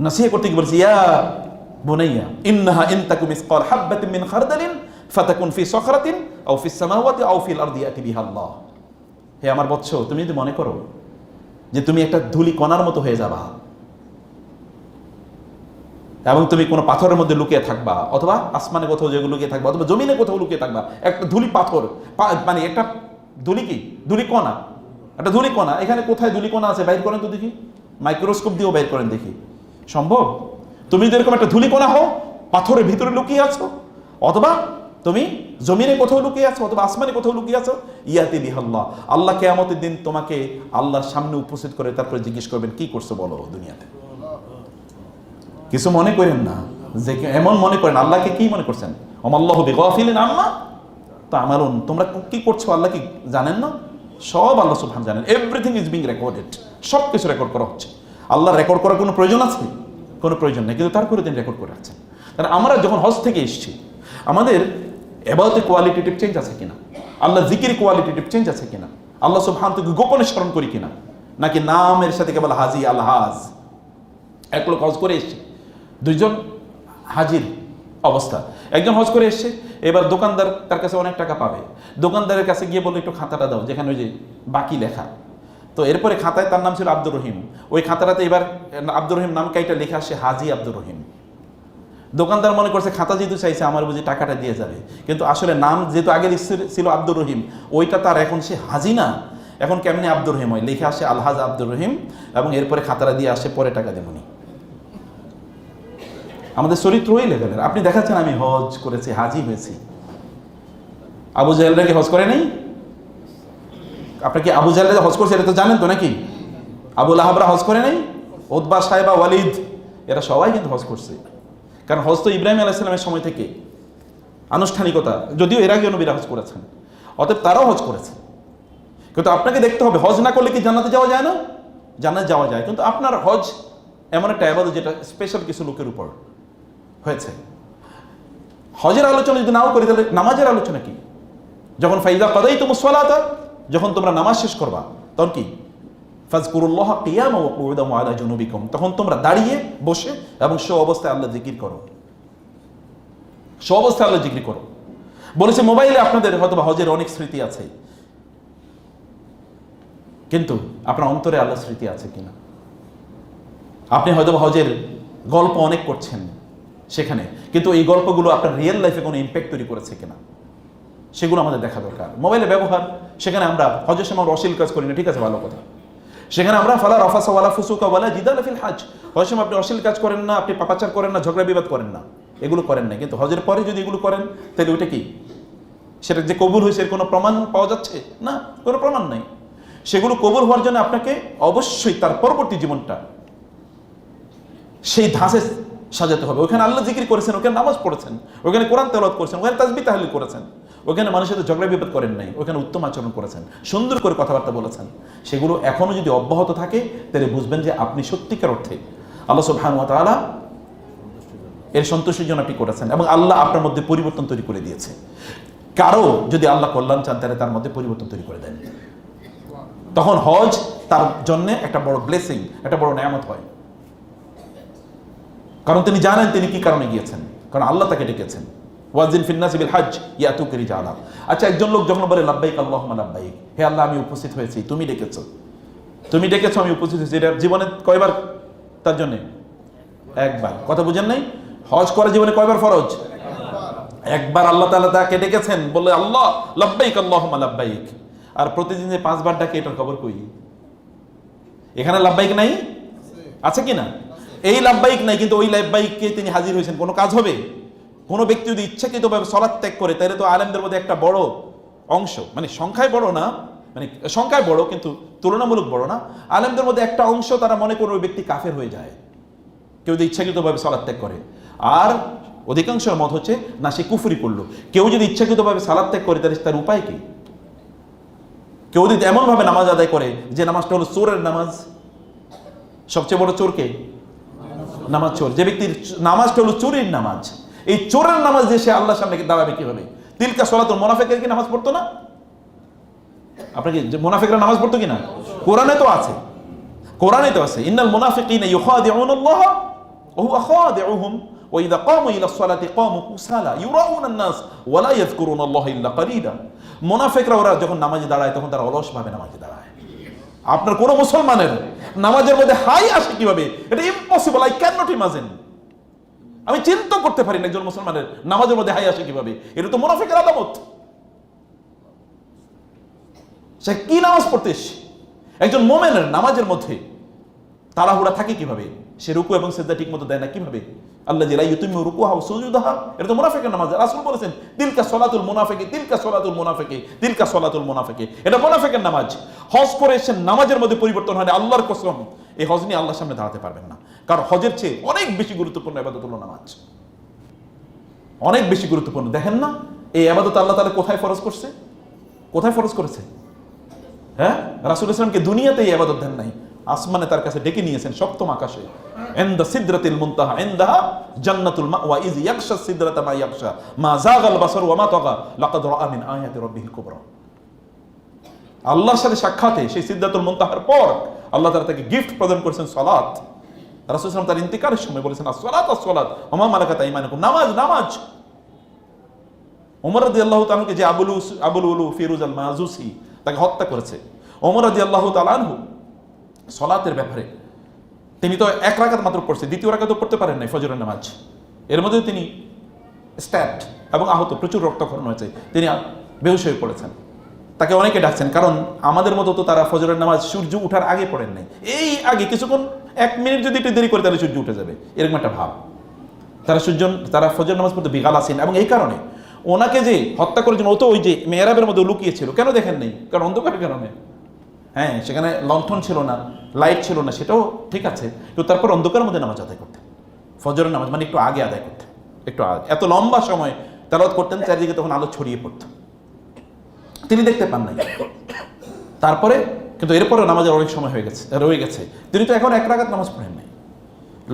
নসিহত করতে গিয়ে বলেছে, ইয়া বুনাইয়া ইন্নাহা ইন তাকুম মিসকাল হাববাতিন মিন খারদালিন ফাতাকুন ফি সখরাতিন আও ফিস সামাওয়াতি আও ফিল আরদি ইয়াতি বিহা আল্লাহ। হে আমার বৎস, তুমি যদি মনে করো যে তুমি একটা ধুলি কণার মতো হয়ে যাবা এবং তুমি কোনো পাথরের মধ্যে লুকিয়ে থাকবা, অথবা আসমানে কোথাও যেগুলো লুকিয়ে থাকবা, অথবা জমিনে কোথাও লুকিয়ে থাকবা, একটা ধুলি পাথর, মানে একটা ধুলি কি ধুলি কণা, একটা ধুলি কণা, এখানে কোথায় ধুলি কণা আছে বাইর করেন তো দেখি, মাইক্রোস্কোপ দিয়েও বাইর করেন দেখি, সম্ভব? তুমি যদি এরকম একটা ধুলি কণা হও, পাথরের ভিতরে লুকিয়ে আছো, অথবা তুমি জমিনে কোথাও লুকিয়ে আছো, অথবা আসমানে কোথাও লুকিয়ে আছো, ইয়াতি বিহাল্লাহ, আল্লাহ কিয়ামতের দিন তোমাকে আল্লাহর সামনে উপস্থিত করে তারপরে জিজ্ঞেস করবেন কি করছো বলো দুনিয়াতে। কিছু মনে করেন না, যে এমন মনে করেন আল্লাহকে কি মনে করছেন, ওমাল্লাহু বিগাফিলিন আম্মা তা'মালুন, তোমরা কি করছো আল্লাহ কি জানেন না? সব আল্লাহ সুবহানাহু জানেন। এভরিথিং ইজ বিং রেকর্ডেড, সব কিছু রেকর্ড করা হচ্ছে। আল্লাহ রেকর্ড করার কোনো প্রয়োজন আছে? কোনো প্রয়োজন নেই, কিন্তু তারপরে তিনি রেকর্ড করে রাখছেন। কারণ আমরা যখন হজ থেকে এসেছি, আমাদের ইবাদতের কোয়ালিটেটিভ চেঞ্জ আছে কিনা, আল্লাহ জিকির কোয়ালিটেটিভ চেঞ্জ আছে কিনা, আল্লাহ সুবহানাহু থেকে গোপনে স্মরণ করি কিনা, নাকি নামের সাথে কেবল হাজি আল হাজ। এক লোক হজ করে এসছে, দুইজন হাজির অবস্থা, একজন হজ করে এসছে, এবার দোকানদার তার কাছে অনেক টাকা পাবে, দোকানদারের কাছে গিয়ে বললো একটু খাতাটা দাও যেখানে ওই যে বাকি লেখা। তো এরপরে খাতায় তার নাম ছিল আব্দুর রহিম, ওই খাতাটাতে এবার আব্দুর রহিম নাম কাইটা লেখা আসে হাজি আব্দুর রহিম। দোকানদার মনে করছে খাতা যেহেতু চাইছে আমার বুঝি টাকাটা দিয়ে যাবে, কিন্তু আসলে নাম যেহেতু আগে ছিল আব্দুর রহিম, ওইটা তার এখন সে হাজি না, এখন কেমনি আব্দুর রহিম হয়, লেখা আসে আলহাজ আব্দুর রহিম, এবং এরপরে খাতাটা দিয়ে আসে পরে টাকা দেবনি। আমাদের চরিত্র ওই লেভেলের। আপনি দেখাচ্ছেন আমি হজ করেছি, হাজি হয়েছি, আবু জাহেলরা কি হজ করে নাই? আপনার কি আবু জাহেলরা হজ করছে এটা তো জানেন তো নাকি? আবু লাহাবরা হজ করে নাই? উতবা, সাইবা, ওয়ালিদ এরা সবাই কিন্তু হজ করছে, কারণ হজ তো ইব্রাহিম আলাইহিস সালামের সময় থেকে আনুষ্ঠানিকতা, যদিও এর আগে নবীরা হজ করেছেন, অতএব তারাও হজ করেছে। কিন্তু আপনাকে দেখতে হবে হজ না করলে কি জান্নাতে যাওয়া যায় না? জান্নাতে যাওয়া যায়, কিন্তু আপনার হজ এমন একটা ইবাদত যেটা স্পেশাল কিছু লোকের উপর হয়েছে। হজের আলোচনা যদি নাও করি তাহলে নামাজের আলোচনা কি? যখন ফাইজা কাদাইতুমুস সালাতা, যখন তোমরা নামাজ শেষ করবা তখন কি? ফাজকুরুল্লাহ কিয়ামান ওয়া কুউদান ওয়া আলা জুনুবিকুম, তখন তোমরা দাঁড়িয়ে বসে এবং শো অবস্থায় আল্লাহ জিকির করো, শো অবস্থায় আল্লাহ জিকির করো। বলেছে মোবাইলে আপনাদের হয়তো হজের অনেক স্মৃতি আছে, কিন্তু আপনার অন্তরে আল্লাহ স্মৃতি আছে কিনা? আপনি হয়তো হজের গল্প অনেক করছেন সেখানে, কিন্তু এই গল্পগুলো আপনার রিয়েল লাইফে কোনো ইম্প্যাক্ট তৈরি করেছে কিনা সেগুলো আমাদের দেখা দরকার। মোবাইলে ব্যবহার, সেখানে আমরা হজের সময় অশ্লীল কাজ করি না, ঠিক আছে, ভালো কথা। সেখানে আমরা ফালা রাফাসা ওয়ালা ফুসুকা ওয়ালা জিদালা ফিল হজ, হজের সময় আপনি অশ্লীল কাজ করেন না, আপনি পাপাচার করেন না, ঝগড়া বিবাদ করেন না, এগুলো করেন না, কিন্তু হজের পরে যদি এগুলো করেন তাহলে ওইটা কি? সেটা যে কবুল হয়েছে এর কোনো প্রমাণ পাওয়া যাচ্ছে না? কোনো প্রমাণ নাই। সেগুলো কবুল হওয়ার জন্য আপনাকে অবশ্যই তার পরবর্তী জীবনটা সেই ধাঁচে সাজাতে হবে। ওখানে আল্লাহ জিকির করেছেন, ওখানে নামাজ পড়েছেন, ওখানে কোরআন তেলাওয়াত করেছেন, ওখানে তাসবিহ তাহলিল করেছেন, ওখানে মানুষের সাথে ঝগড়া বিবাদ করেন নাই, ওখানে উত্তম আচরণ করেছেন, সুন্দর করে কথাবার্তা বলেছেন, সেগুলো এখনো যদি অব্যাহত থাকে তাহলে বুঝবেন যে আপনি সত্যিকার অর্থে আল্লাহ সুবহানাহু ওয়া তাআলা এর সন্তুষ্টির জন্য আপনি করেছেন এবং আল্লাহ আপনার মধ্যে পরিবর্তন তৈরি করে দিয়েছে। কারো যদি আল্লাহ কল্যাণ চান তাহলে তার মধ্যে পরিবর্তন তৈরি করে দেন, তখন হজ তার জন্য একটা বড় ব্লেসিং, একটা বড় নেয়ামত হয়। কারণ তিনি জানেন তিনি কি কারণে গিয়েছেন, কারণ আল্লাহ তাকে ডেকেছেন। ওয়াজিন ফিন নাসি বিল হজ ইয়াতুকা রিজালা। আচ্ছা, একজন লোক যখন বলে লাব্বাইক আল্লাহুম্মা লাব্বাইক, হে আল্লাহ আমি উপস্থিত হয়েছি, তুমি ডেকেছো, তুমি ডেকেছো, আমি উপস্থিত হয়েছি, এটা জীবনে কয়বার তার জন্য? একবার। কথা বুঝেন নাই? হজ করা জীবনে কয়বার ফরজ? একবার আল্লাহ তাআলা তাকে ডেকেছেন, বলে আল্লাহ লাব্বাইক আল্লাহুম্মা লাব্বাইক। আর প্রতিদিন যে 5 বার ডাকে এটার খবর কই? এখানে লাব্বাইক নাই? আছে কিনা? এই লাব্বাইক নাই, কিন্তু ওই লাব্বাইককে তিনি হাজির হয়েছেন, কোনো কাজ হবে? কোনো ব্যক্তি যদি ইচ্ছাকৃতভাবে সালাত ত্যাগ করে তাহলে তো আলেমদের মধ্যে একটা বড় অংশ, মানে সংখ্যায় বড় না, মানে সংখ্যায় বড় কিন্তু তুলনামূলক বড় না, আলেমদের মধ্যে একটা অংশ তারা মনে করে ওই ব্যক্তি কাফের হয়ে যায় কেউ যদি ইচ্ছাকৃতভাবে সালাত ত্যাগ করে। আর অধিকাংশের মত হচ্ছে না, সে কুফরি করলো। কেউ যদি ইচ্ছাকৃতভাবে সালাত ত্যাগ করে তাহলে তার উপায় কি? কেউ যদি এমনভাবে নামাজ আদায় করে যে নামাজটা হলো চোরের নামাজ, সবচেয়ে বড় চোরকে নামাজ চোর, যে ব্যক্তির নামাজটা হলো চোরের নামাজ, এই চোরের নামাজ যে সে আল্লাহর সামনে দাঁড়াবে কিভাবে? তিলকা সলাতুল মুনাফিকের কি নামাজ পড়তো না? আপনাকে মুনাফিকরা নামাজ পড়তো কিনা? কোরআনে তো আছে, কোরআনে তো আছে, ইন্নাল মুনাফিকিনা ইউখাদিউনাল্লাহ ওয়া হুয়া খাদিউহুম ওয়া ইযা ক্বামু ইলাস সালাতি ক্বামু কুসালা ইউরাউনান নাস ওয়া লা ইয়াযকুরুনাল্লাহ ইল্লা ক্বালিলা। মুনাফিকরা ওরা যখন নামাজে দাঁড়ায় তখন তারা অলসভাবে নামাজে দাঁড়ায়। আপনার কোন মুসলমানের নামাজের মধ্যে হাই আসে কিভাবে? এটা impossible, I can not imagine. আমি চিন্তা করতে পারি না একজন মুসলমানের নামাজের মধ্যে হাই আসে কিভাবে। এটা তো মুনাফিকের আলামত। সে কি নামাজ পড়তে এসেছে? একজন মুমিনের নামাজের মধ্যে তাড়াহুড়া থাকে কিভাবে? সে রুকু এবং সিজদা ঠিক মতো দেয় না কিভাবে? আল্লাযী লা ইউতিম্মু রুকুহা ওয়া সুজুদাহা, এটা তো মুনাফিকের নামাজ। রাসূল বলেছেন তিলকা সলাতুল মুনাফিকি, তিলকা সলাতুল মুনাফিকি, তিলকা সলাতুল মুনাফিকি, এটা মুনাফিকের নামাজ। হজ করে এসে নামাজের মধ্যে পরিবর্তন হয় না, আল্লাহর কসম এই হজ নিয়ে আল্লাহর সামনে দাঁড়াতে পারবেন না। কারণ হজের চেয়ে অনেক বেশি গুরুত্বপূর্ণ ইবাদত হলো নামাজ, অনেক বেশি গুরুত্বপূর্ণ। দেখেন না এই ইবাদত আল্লাহ তাআলা কোথায় ফরজ করছে? কোথায় ফরজ করেছে? হ্যাঁ, রাসূল ইসলামকে দুনিয়াতে এই ইবাদত দেন নাই, আসমানে তার কাছে ডেকে নিয়েছেন, সপ্তম আকাশে। ইনদা সিদরাতিল মুনতাহা ইনদাহা জান্নাতুল মাওয়া ইয ইয়াকশা সিদরাতা মা ইয়াকশা মা যাগাল বাসার ওয়া মা তাগা লাকাদ রাআ মিন আয়াতি রাব্বিহিল কুবরা। আল্লাহর সাথে সাক্ষাতে সেই সিদরাতুল মুনতাহার পর আল্লাহ তাআলা তাকে গিফট প্রদান করেছেন সালাত। রাসূল সাল্লাল্লাহু তার ইন্তিকালের সময় বলেছেন as-সালাত as-সালাত ওয়া মা মালাকাত আইমানুকুম, নামাজ নামাজ। ওমর রাদিয়াল্লাহু তাআলা কে যে আবুল উলু ফিরুজ আল মাজুসি তাকে হত্যা করেছে, ওমর রাদিয়াল্লাহু তাআলা আনহু সালাতের ব্যাপারে তিনি তো 1 রাকাত মাত্র পড়ছে, দ্বিতীয় রাকাতও পড়তে পারেন নাই ফজরের নামাজ। এর মধ্যে তিনি স্ট্যাট এবং আহত, প্রচুর রক্তক্ষরণ হয়েছে, তিনি বেহুশ হয়ে পড়েছেন। তাকে অনেকে ডাকছেন, কারণ আমাদের মতো তো তারা ফজরের নামাজ সূর্য উঠার আগে পড়েন নাই, এই আগে কিছুক্ষণ 1 মিনিট যদি একটু দেরি করে তাহলে সূর্য উঠে যাবে, এরকম একটা ভাব। তারা ফজর নামাজ পড়তে বিগাল আসেন এবং এই কারণে ওনাকে যে হত্যা করার জন্য ও তো ওই যে মেহরাবের মধ্যে লুকিয়েছিল, কেন দেখেন নাই? কারণ অন্ধকারের কারণে। হ্যাঁ, সেখানে লণ্ঠন ছিল না, লাইট ছিল না, সেটাও ঠিক আছে, কিন্তু তারপর অন্ধকারের মধ্যে নামাজ আদায় করতেন, ফজরের নামাজ মানে একটু আগে আদায় করতেন, একটু আগে, এত লম্বা সময় তেলাওয়াত করতেন, চারিদিকে তখন আলো ছড়িয়ে পড়ত, তিনি দেখতে পান নাই। তারপরে কিন্তু এরপরে নামাজের অনেক সময় রয়ে গেছে, তিনি তো এখন 1 রাকাত নামাজ পড়েন নাই।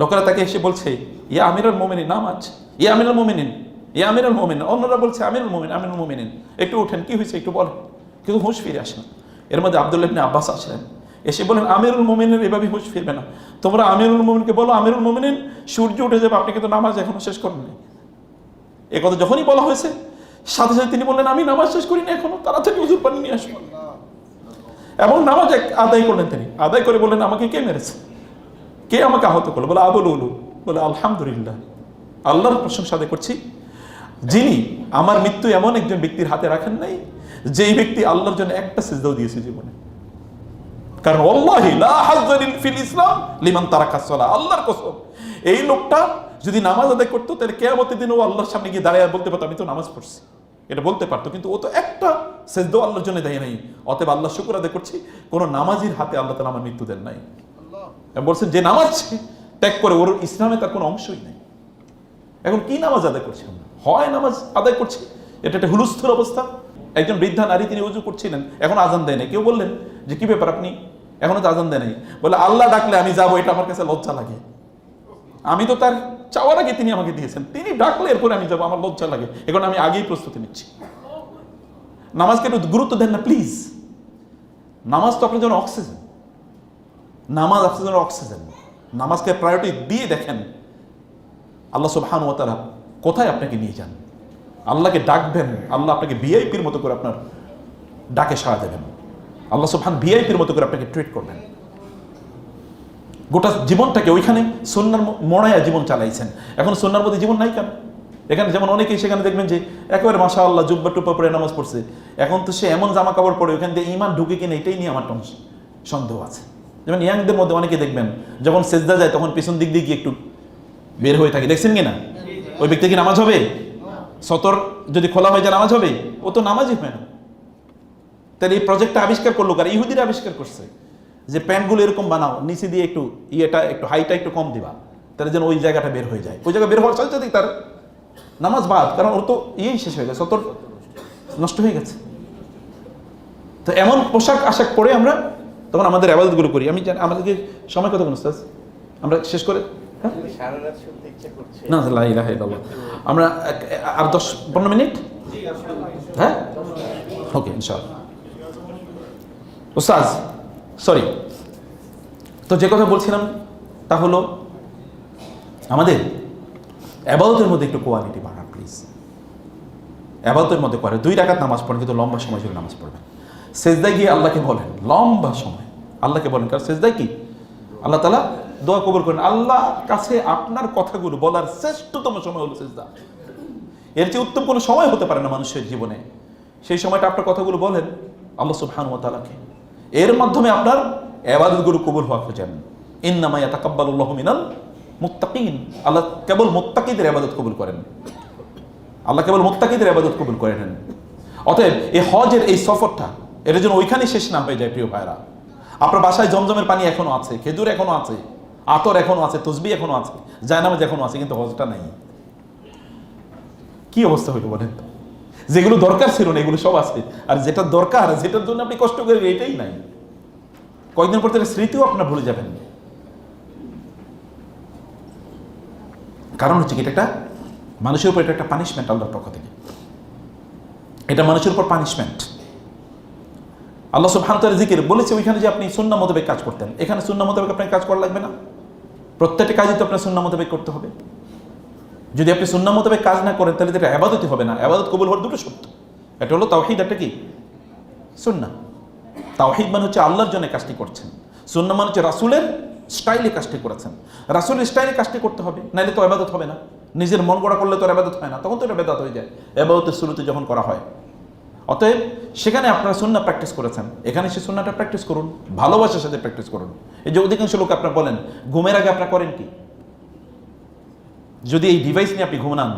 লোকেরা তাকে এসে বলছে ইয়া আমিরুল মুমিনিন, নামাজ, ইয়া আমিরুল মুমিনিন, ইয়া আমিরুল মুমিনিন। অন্যরা বলছে আমিরুল মুমিন, আমিরুল মুমিনিন, একটু ওঠেন, কি হয়েছে একটু বলেন, কিন্তু হুঁশ ফিরে আসে না। এর মধ্যে আব্দুল্লাহ ইবনে আব্বাস আসলেন, এসে বলেন আমিরুল মুমিনের এভাবে হুঁশ ফিরবে না, তোমরা আমিরুল মুমিনকে বলো আমিরুল মুমিনিন সূর্য উঠে যাবে, আপনি কিন্তু নামাজ এখনো শেষ করেননি। এ কথা যখনই বলা হয়েছে সাথে সাথে তিনি বললেন আমি নামাজ শেষ করিনি এখনো, তাড়াতাড়ি ওযুর পানি নিয়ে আসুন। এবং নামাজ আদায় করলেন, তিনি আদায় করে বললেন আমাকে কে মেরেছে, কে আমাকে আহত করলো? বলে আবুল উলু। বলে আলহামদুলিল্লাহ, আল্লাহর প্রশংসা আদায় করছি, যিনি আমার মৃত্যু এমন একজন ব্যক্তির হাতে রাখেন নাই যেই ব্যক্তি আল্লাহর জন্য একটা সিজদাও দিয়েছে জীবনে। কারণ ওয়াল্লাহি লা হাজ্জা ফিল ইসলাম লিমান তারাকা সালাহ, আল্লাহর কসম এই লোকটা যদি নামাজ আদায় করতো তাহলে কিয়ামতের দিন ও আল্লাহর সামনে গিয়ে দাঁড়িয়ে বলতে পারতো আমি তো নামাজ পড়ছি। এটা বলতে পারতো, কিন্তু ও তো একটা সেজদা আল্লাহর জন্য দেয় নাই। অতএব আল্লাহ শুকর আদায় করছি, কোনো নামাজির হাতে আল্লাহ তাআলা আমার মৃত্যু দেন নাই। বলছেন যে নামাজ ত্যাগ করে ওর ইসলামে তার কোনো অংশই নেই। এখন কি নামাজ আদায় করছি আমরা? হয় নামাজ আদায় করছি, এটা একটা হুলস্থুল অবস্থা। একজন বৃদ্ধা নারী, তিনি উজু করছিলেন, এখন আজান দেয় নাই। কেউ বললেন যে কি ব্যাপার, আপনি এখনো তো আজান দেয় নাই? বলে আল্লাহ ডাকলে আমি যাবো, এটা আমার কাছে লজ্জা লাগে। আমি তো তার চাওয়ার আগে তিনি আমাকে দিয়েছেন, তিনি ডাকলে এরপরে আমি যাবো, আমার লজ্জা লাগে, এখন আমি আগেই প্রস্তুতি নিচ্ছি। নামাজকে একটু গুরুত্ব দেন না প্লিজ। নামাজ তো আপনার জন্য অক্সিজেন, নামাজ আপনার জন্য অক্সিজেন। নামাজকে প্রায়োরিটি দিয়ে দেখেন আল্লাহ সুবহানাহু ওয়া তাআলা কোথায় আপনাকে নিয়ে যান। আল্লাহকে ডাকবেন, আল্লাহ আপনাকে ভিআইপির মতো করে আপনার ডাকে সাড়া দেবেন। আল্লাহ সুবহানাহু ভিআইপির মতো করে আপনাকে ট্রিট করবেন। গোটা জীবনটাকে ওইখানে সুন্নাহর মোড়ায়া জীবন চালাইছেন, এখন সুন্নাহর মধ্যে জীবন নাই কেন? এখানে যেমন অনেকেই সেখানে দেখবেন যে একেবারে মাশাআল্লাহ জুব্বা টুব্বা পরে নামাজ পড়ছে, এখন তো সে এমন জামা কাপড় পরে ওইখান দিয়ে ঈমান ঢুকে কিনা এটাই নিয়ে আমার সন্দেহ আছে। যেমন ইয়াংদের মধ্যে অনেকে দেখবেন যখন সেজদা যায় তখন পিছন দিক দিয়ে গিয়ে একটু বের হয়ে থাকে, দেখছেন কিনা? ওই ব্যক্তি কি নামাজ হবে? সতর যদি খোলা হয়ে যায় নামাজ হবে? ও তো নামাজই হয় না। তাহলে এই প্রজেক্টটা আবিষ্কার করলো কারা? ইহুদিরা আবিষ্কার করছে যে প্যান্টগুলো এরকম বানাও, নিচে দিয়ে একটু ইয়েটা একটু হাইটা একটু কম দিবা, তাহলে যেন ওই জায়গাটা বের হয়ে যায়। ওই জায়গা বের হওয়ার সাথে সাথেই তার নামাজ বাদ, কারণ ওর তো ইয়েই শেষ হয়ে গেছে, সতর নষ্ট হয়ে গেছে। তো এমন পোশাক আশাক পরে আমরা তখন আমাদের ইবাদতগুলো করি। আমি জানি আমাদেরকে সময় কতক্ষণ উস্তাদ? আমরা শেষ করে না, লা ইলাহা ইল্লাল্লাহ। আমরা আর 10-15 মিনিট, হ্যাঁ ওকে ইনশাআল্লাহ। উস্তাদ সরি, তো যে কথা বলছিলাম তা হলো আমাদের ইবাদতের মধ্যে একটু কোয়ালিটি বাড়ান প্লিজ। ইবাদতের মধ্যে করে 2 রাকাত নামাজ পড়েন, কিন্তু লম্বা সময় ধরে নামাজ পড়বেন। সেজদায় গিয়ে আল্লাহকে বলেন, লম্বা সময় আল্লাহকে বলেন, কারণ সেজদায় কি আল্লাহ তাআলা দোয়া কবুল করেন। আল্লাহ কাছে আপনার কথাগুলো বলার শ্রেষ্ঠতম সময় হলো সেজদা। এর চেয়ে উত্তম কোনো সময় হতে পারে না মানুষের জীবনে। সেই সময়টা আপনার কথাগুলো বলেন আল্লাহ সুবহানাহু ওয়া তাআলাকে, এর মাধ্যমে আপনার ইবাদতগুলো কবুল হওয়া খোঁজেন। ইন্নামা ইয়াতাকাব্বালুল্লাহু মিনাল মুত্তাকিন, আল্লাহ কেবল মুত্তাকিদের ইবাদত কবুল করেন। আল্লাহ কেবল মুত্তাকিদের ইবাদত কবুল করেন। অতএব এই হজের এই সফরটা এর জন্য ওইখানে শেষ না হয়ে যায়। প্রিয় ভাইরা, আপনার বাসায় জমজমের পানি এখনো আছে, খেজুর এখনো আছে, আতর এখনো আছে, তসবিহ এখনো আছে, জায়নামাজ এখনো আছে, কিন্তু হজটা নাই। কি অবস্থা হইল বলেন? যেগুলো দরকার ছিল না এগুলো সব আছে, আর যেটা দরকার, যেটার জন্য আপনি কষ্ট করেন এটাই নাই। কয়েকদিন পর থেকে স্মৃতিও আপনার ভুলে যাবেন। কারণ হচ্ছে কি, এটা একটা মানুষের উপর, এটা একটা পানিশমেন্ট আল্লাহর পক্ষ থেকে। এটা মানুষের উপর পানিশমেন্ট। আল্লাহ সুবহানাহু ওয়া তাআলা জিকির বলেছে ওইখানে যে আপনি সুন্নাহ মোতাবেক কাজ করতেন, এখানে সুন্নাহ মোতাবেক আপনাকে কাজ করা লাগবে না। প্রত্যেকটা কাজই তো আপনার সুন্নাহ মোতাবেক করতে হবে। যদি আপনি সুন্নাহ মোতাবেক কাজ না করেন তাহলে এটা ইবাদতই হবে না। ইবাদত কবুল হওয়ার দুটো শর্ত, একটা হলো তাওহীদ, একটা কি সুন্নাহ। তাওহীদ মানে হচ্ছে আল্লাহর জন্য কাজটি করছেন, সুন্নাহ মানে হচ্ছে রাসূলের স্টাইলে কাজটি করেছেন। রাসূলের স্টাইলে কাজটি করতে হবে, নাহলে তো ইবাদত হবে না। নিজের মন গড়া করলে তো ইবাদত হয় না, তখন তো এটা বেদাত হয়ে যায় ইবাদতের শুরুতে যখন করা হয়। অতএব সেখানে আপনারা সুন্নাহ প্র্যাকটিস করেছেন, এখানে সে সুন্নাহটা প্র্যাকটিস করুন, ভালোবাসার সাথে প্র্যাকটিস করুন। এই যে অধিকাংশ লোক আপনারা বলেন ঘুমের আগে আপনারা করেন কি? যদি এই ডিভাইস নিয়ে আপনি ঘুমান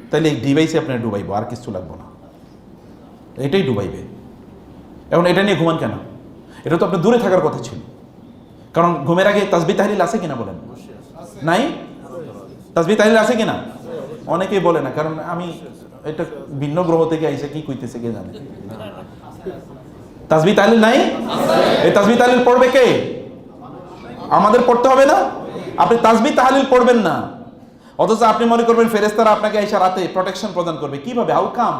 তাহলে এই ডিভাইসে আপনার ডুবাইবো, আর কিছু লাগবো না, এটাই ডুবাইবে। এখন এটা নিয়ে ঘুমান কেন? এটা তো আপনার দূরে থাকার কথা ছিল। কারণ ঘুমের আগে তাসবিহ তাহলিল আছে কিনা বলেন? নাই? তাসবিহ তাহলিল আছে কিনা? অনেকেই বলে না, কারণ আমি এটা ভিন্ন গ্রহ থেকে আইসে কি কইতেছে কে জানে। তাসবিহ তাহলিল নাই? এই তাসবিহ তাহলিল পড়বে কে? আমাদের পড়তে হবে না? আপনি তাসবিহ তাহলিল পড়বেন না, অথচ আপনি মনে করবেন ফেরেশতারা আপনাকে আইসা রাতে প্রোটেকশন প্রদান করবে। কিভাবে? How come?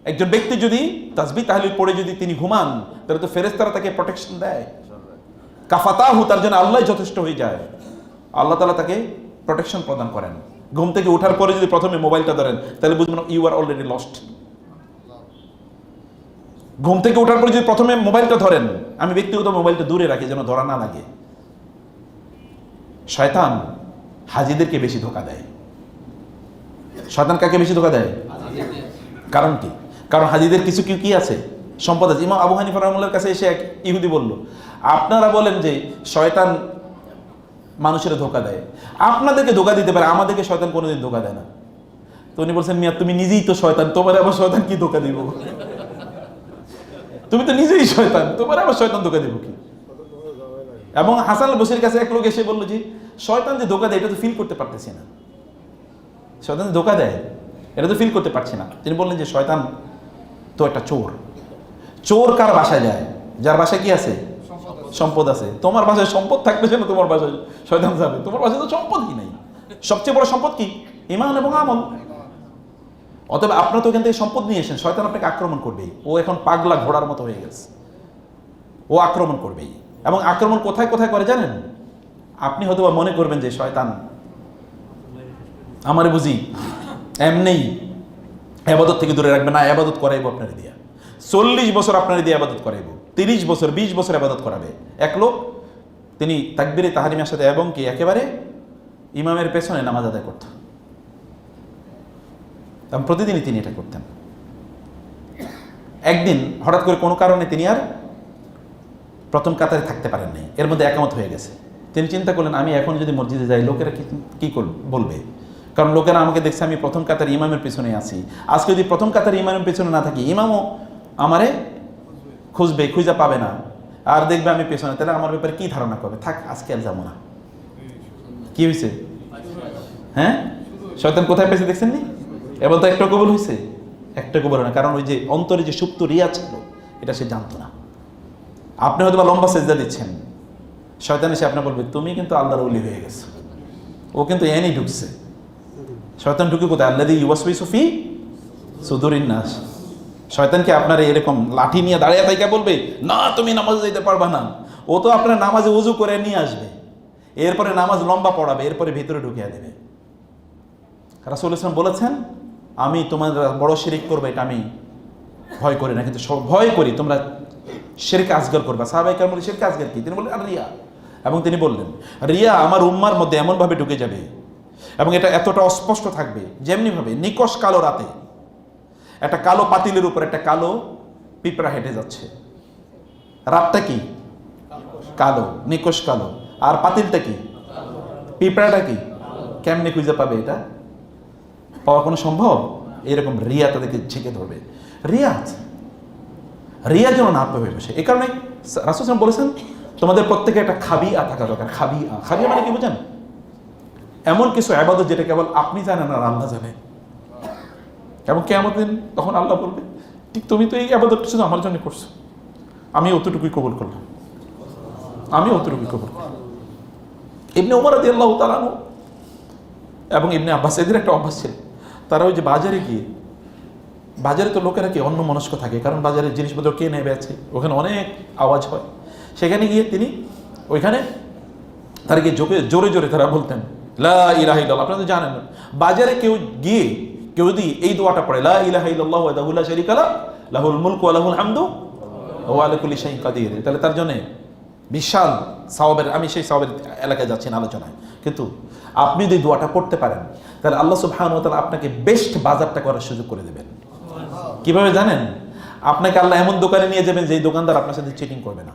একজন ব্যক্তি যদি তাসবিহ তাহলিল পড়ে যদি তিনি ঘুমান, তাহলে তো ফেরেশতারা তাকে প্রোটেকশন দেয়। কাফাতাহু, তার জন্য আল্লাহ যথেষ্ট হয়ে যায়। আল্লাহ তাআলা তাকে প্রোটেকশন প্রদান করেন। ঘুম থেকে ওঠার পরে যদি প্রথমে মোবাইলটা ধরেন তাহলে বুঝবেন ইউ আর অলরেডি লস্ট। ঘুম থেকে ওঠার পরে যদি প্রথমে মোবাইলটা ধরেন, আমি ব্যক্তিগত মোবাইলটা দূরে রাখি যেন ধরা না লাগে। শয়তান হাজীদেরকে বেশি ধোঁকা দেয়। শয়তান কাকে বেশি ধোঁকা দেয়? কারণ কি? কারণ হাজীদের কিছু কি আছে? সম্পদ আছে। ইমাম আবু হানিফা রাহিমাহুল্লাহর কাছে এসে এক ইহুদি বলল, আপনারা বলেন যে শয়তান মানুষের ধোঁকা দেয়, আপনাদেরকে ধোঁকা দিতে পারে, আমাদেরকে শয়তান কোনোদিন ধোঁকা দেয় না। তো উনি বলছেন, মিয়া তুমি নিজেই তো শয়তান, তোমার আবার শয়তান কি ধোকা দিব? তুমি তো নিজেই শয়তান, তোমার আবার শয়তান ধোকা দিব কি? এবং হাসান আল বসরির কাছে এক লোক এসে বললো যে শয়তান যে ধোকা দেয় এটা তো ফিল করতে পারতেছি না, শয়তান যে ধোকা দেয় এটা তো ফিল করতে পারছি না। তিনি বললেন যে শয়তান তো একটা চোর। চোর কার বাসায় যায়? যার বাসায় কি আছে? সম্পদ আছে। তোমার বাসায় সম্পদ থাকবে যেন তোমার বাসায় শয়তান যাবে? তোমার বাসায় তো সম্পদই নাই। সবচেয়ে বড় সম্পদ কি? ঈমান এবং আমল। অতএব আপনারা তো এখান থেকে সম্পদ নিয়ে এসেন, শয়তান আপনাকে আক্রমণ করবেই। ও এখন পাগলা ঘোড়ার মতো হয়ে গেছে, ও আক্রমণ করবেই। এবং আক্রমণ কোথায় কোথায় করে জানেন? আপনি হয়তো মনে করবেন যে শয়তান আমারে বুঝি এমনি আবাদত থেকে দূরে রাখবে না, আবাদত করাইবো আপনার দিয়া। 40 বছর আপনার দিয়ে আবাদত করাইবো, 30 বছর 20 বছর আবাদত করাবে। এক লোক তিনি তাকবীরে তাহরিমের সাথে এবং কি একেবারে ইমামের পেছনে নামাজ আদায় করত, এবং প্রতিদিনই তিনি এটা করতেন। একদিন হঠাৎ করে কোনো কারণে তিনি আর প্রথম কাতারে থাকতে পারেন নাই, এর মধ্যে একামত হয়ে গেছে। তিনি চিন্তা করলেন, আমি এখন যদি মসজিদে যাই লোকেরা কি বলবে, কারণ লোকেরা আমাকে দেখছে আমি প্রথম কাতার ইমামের পেছনে আছি। আজকে যদি প্রথম কাতার ইমামের পেছনে না থাকি, ইমামও আমারে খুঁজবে, খুঁজে পাবে না, আর দেখবে আমি পেছনে, তাহলে আমার ব্যাপারে কি ধারণা করবে? থাক, আজকে আর যাবো না। কি হয়েছে? হ্যাঁ, শয়তান কোথায় পেয়েছে দেখছেন নি? এবার তো একটা কবুল হয়েছে, একটা কবুল না, কারণ ওই যে অন্তরে যে সুপ্ত রিয়া ছিল এটা সে জানতো না। আপনি হয়তো বা লম্বা সেজদা দিচ্ছেন, শয়তান এসে আপনার বলবে তুমি কিন্তু আল্লাহর ওলি হয়ে গেছো। ও কিন্তু এনেই ঢুকছে। শয়তান ঢুকে কোথায়? আল্লাযী ইউওয়াসওয়িসু ফি সুদুরিন নাস। শয়তানকে আপনার এরকম লাঠি নিয়ে দাঁড়িয়ে থাইকা বলবে না তুমি নামাজে যেতে পারবা না। ও তো আপনার নামাজে ওযু করে নিয়ে আসবে, এরপরে নামাজ লম্বা পড়াবে, এরপরে ভিতরে ঢুকিয়ে দেবে। রাসূল সাল্লাল্লাহু আলাইহি ওয়াসাল্লাম বলেছেন, আমি তোমার বড় শিরক করবে এটা আমি ভয় করি না, কিন্তু ভয় করি তোমরা শিরক আসগর করবা। সাহাবায়ে কেরাম বললেন শিরক আসগর কি? তিনি বললেন আর রিয়া। এবং তিনি বললেন রিয়া আমার উম্মার মধ্যে এমনভাবে ঢুকে যাবে এবং এটা এতটা অস্পষ্ট থাকবে যেমনিভাবে নিকশ কালো রাতে একটা কালো পাতিলের উপর একটা কালো পিঁপড়া হেঁটে যাচ্ছে। রাতটা কি? কালো, নিকশ কালো। আর পাতিলটা কি? পিঁপড়াটা কি? কেমনে খুঁজে পাবে? এটা পাওয়া কোনো সম্ভব? এরকম রিয়া তাদেরকে ঝেঁকে ধরবে। রিয়া যেন না পেয়ে বসে। এই কারণে রাসূল সাল্লাল্লাহু আলাইহি ওয়াসাল্লাম বলেছেন তোমাদের প্রত্যেকে একটা খাবিয়া থাকা দরকার। খাবিয়া মানে কি বুঝেন? এমন কিছু ইবাদত যেটা কেবল আপনি জানেন আর আল্লাহ জানে, এবং কিয়ামত দিন তখন আল্লাহ বলবে ঠিক তুমি তো এই ইবাদত শুধু আমার জন্য করছো, আমি অতটুকুই কবুল করলাম, আমি অতটুকুই কবুল করলাম। ইবনে উমর রাদিয়াল্লাহু তাআলা আনহু এবং ইবনে আব্বাস এদের একটা অভ্যাস ছিল, তারা ওই যে বাজারে গিয়ে, বাজারে তো লোকেরা কি অন্য মনস্ক থাকে, কারণ বাজারের জিনিসপত্র কে নেবে আছে, ওখানে অনেক আওয়াজ হয়। সেখানে গিয়ে তিনি ওইখানে তারা গিয়ে জোরে জোরে তারা বলতেন লা ইলাহা ইল্লাল্লাহ। আপনারা তো জানেন বাজারে কেউ গিয়ে কেউ যদি এই দোয়াটা পড়ে লা ইলাহা ইল্লাল্লাহু ওয়াহদাহু লা শারীকা লাহু লাহুল মুলকু ওয়া লাহুল হামদু ওয়া হুয়া আলা কুল্লি শাইইন কাদির, তাহলে তার জন্য বিশাল সওয়াবের, আমি সেই সওয়াবের এলাকায় যাচ্ছি না আলোচনায়, কিন্তু আপনি যদি দোয়াটা পড়তে পারেন তাহলে আল্লাহ সুবহানাহু ওয়া তাআলা আপনাকে বেস্ট বাজারটা করার সুযোগ করে দেবেন। কিভাবে জানেন? আপনাকে আল্লাহ এমন দোকানে নিয়ে যাবেন যে দোকানদার আপনার সাথে চিটিং করবে না।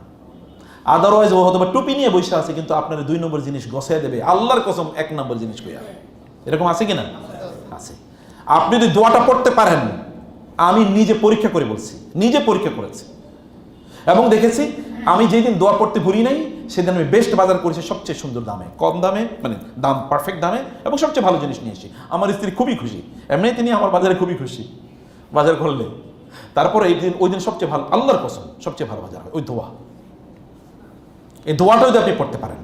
আদারওয়াইজ ও হয়তো টুপি নিয়ে বসে আছে কিন্তু আপনার 2 নম্বর জিনিস গছায় দেবে, আল্লাহর কসম 1 নম্বর জিনিস কইয়া। এরকম আছে কিনা? আছে। আপনি যদি দোয়াটা পড়তে পারেন, আমি নিজে পরীক্ষা করে বলছি, নিজে পরীক্ষা করেছি এবং দেখেছি আমি যেদিন দোয়া পড়তে ভুলি নাই সেদিন আমি বেস্ট বাজার করেছি, সবচেয়ে সুন্দর দামে, কম দামে, মানে দাম পারফেক্ট দামে, এবং সবচেয়ে ভালো জিনিস নিয়ে এসেছি। আমার স্ত্রী খুবই খুশি, এমনি তিনি আমার বাজারে খুবই খুশি বাজার করলে। তারপরে ওই দিন সবচেয়ে ভালো, আল্লাহর কসম সবচেয়ে ভালো বাজার হয় ওই দোয়া। এই দোয়াটাও যদি আপনি পড়তে পারেন,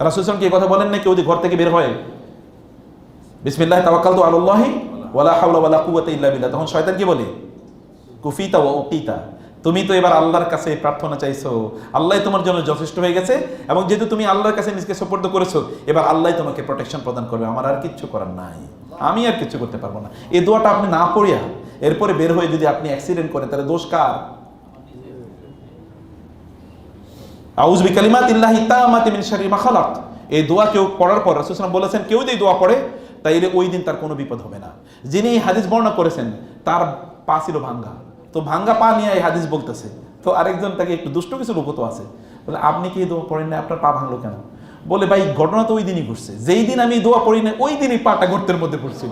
রাসূল সাল্লাল্লাহু আলাইহি ওয়াসাল্লাম কি কথা বলেন না, কেউ যদি ঘর থেকে বের হয় বিসমিল্লাহি তাওয়াক্কালতু আলাল্লাহি ওয়ালা হাওলা ওয়ালা কুওয়াতা ইল্লা বিল্লাহ, তখন শয়তান কি বলে? কুফিতা ওয়া উকিতা, তুমি তো এবার আল্লাহর কাছে প্রার্থনা চাইছো, আল্লাহ তোমার জন্য যথেষ্ট হয়ে গেছে, এবং যেহেতু তুমি আল্লাহর কাছে নিজকে সুপর্দ করেছো, এবার আল্লাহ তোমাকে প্রোটেকশন প্রদান করবে, আমার আর কিচ্ছু করার নাই, আমি আর কিচ্ছু করতে পারবো না। এই দোয়াটা আপনি না পড়িয়া এরপরে বের হয়ে যদি আপনি অ্যাক্সিডেন্ট করেন তাহলে দোষ কার? আউযু বিকালিমাতিল্লাহি তাম্মাতি মিন শাররি মা খালাক, এই দোয়া কেউ পড়ার পর রাসূল সাল্লাল্লাহু আলাইহি ওয়াসাল্লাম বলেছেন কেউ যদি এই দোয়া পড়ে তাইলে ওই দিন তার কোনো বিপদ হবে না। যিনি এই হাদিস বর্ণনা করেছেন তার পা ছিল ভাঙ্গা, তো ভাঙ্গা পা নিয়ে এই হাদিস বলতেছে, তো আরেকজন তাকে একটু দুষ্ট কিছু লোক তো আছে, বলে আপনি কি এই দোয়া পড়েন না, আপনার পা ভাঙলো কেন? বলে ভাই ঘটনা তো ওই দিনই ঘটছে, যেই দিন আমি দোয়া পড়ি না ওই দিনই পাটা গর্তের মধ্যে পড়ছিল।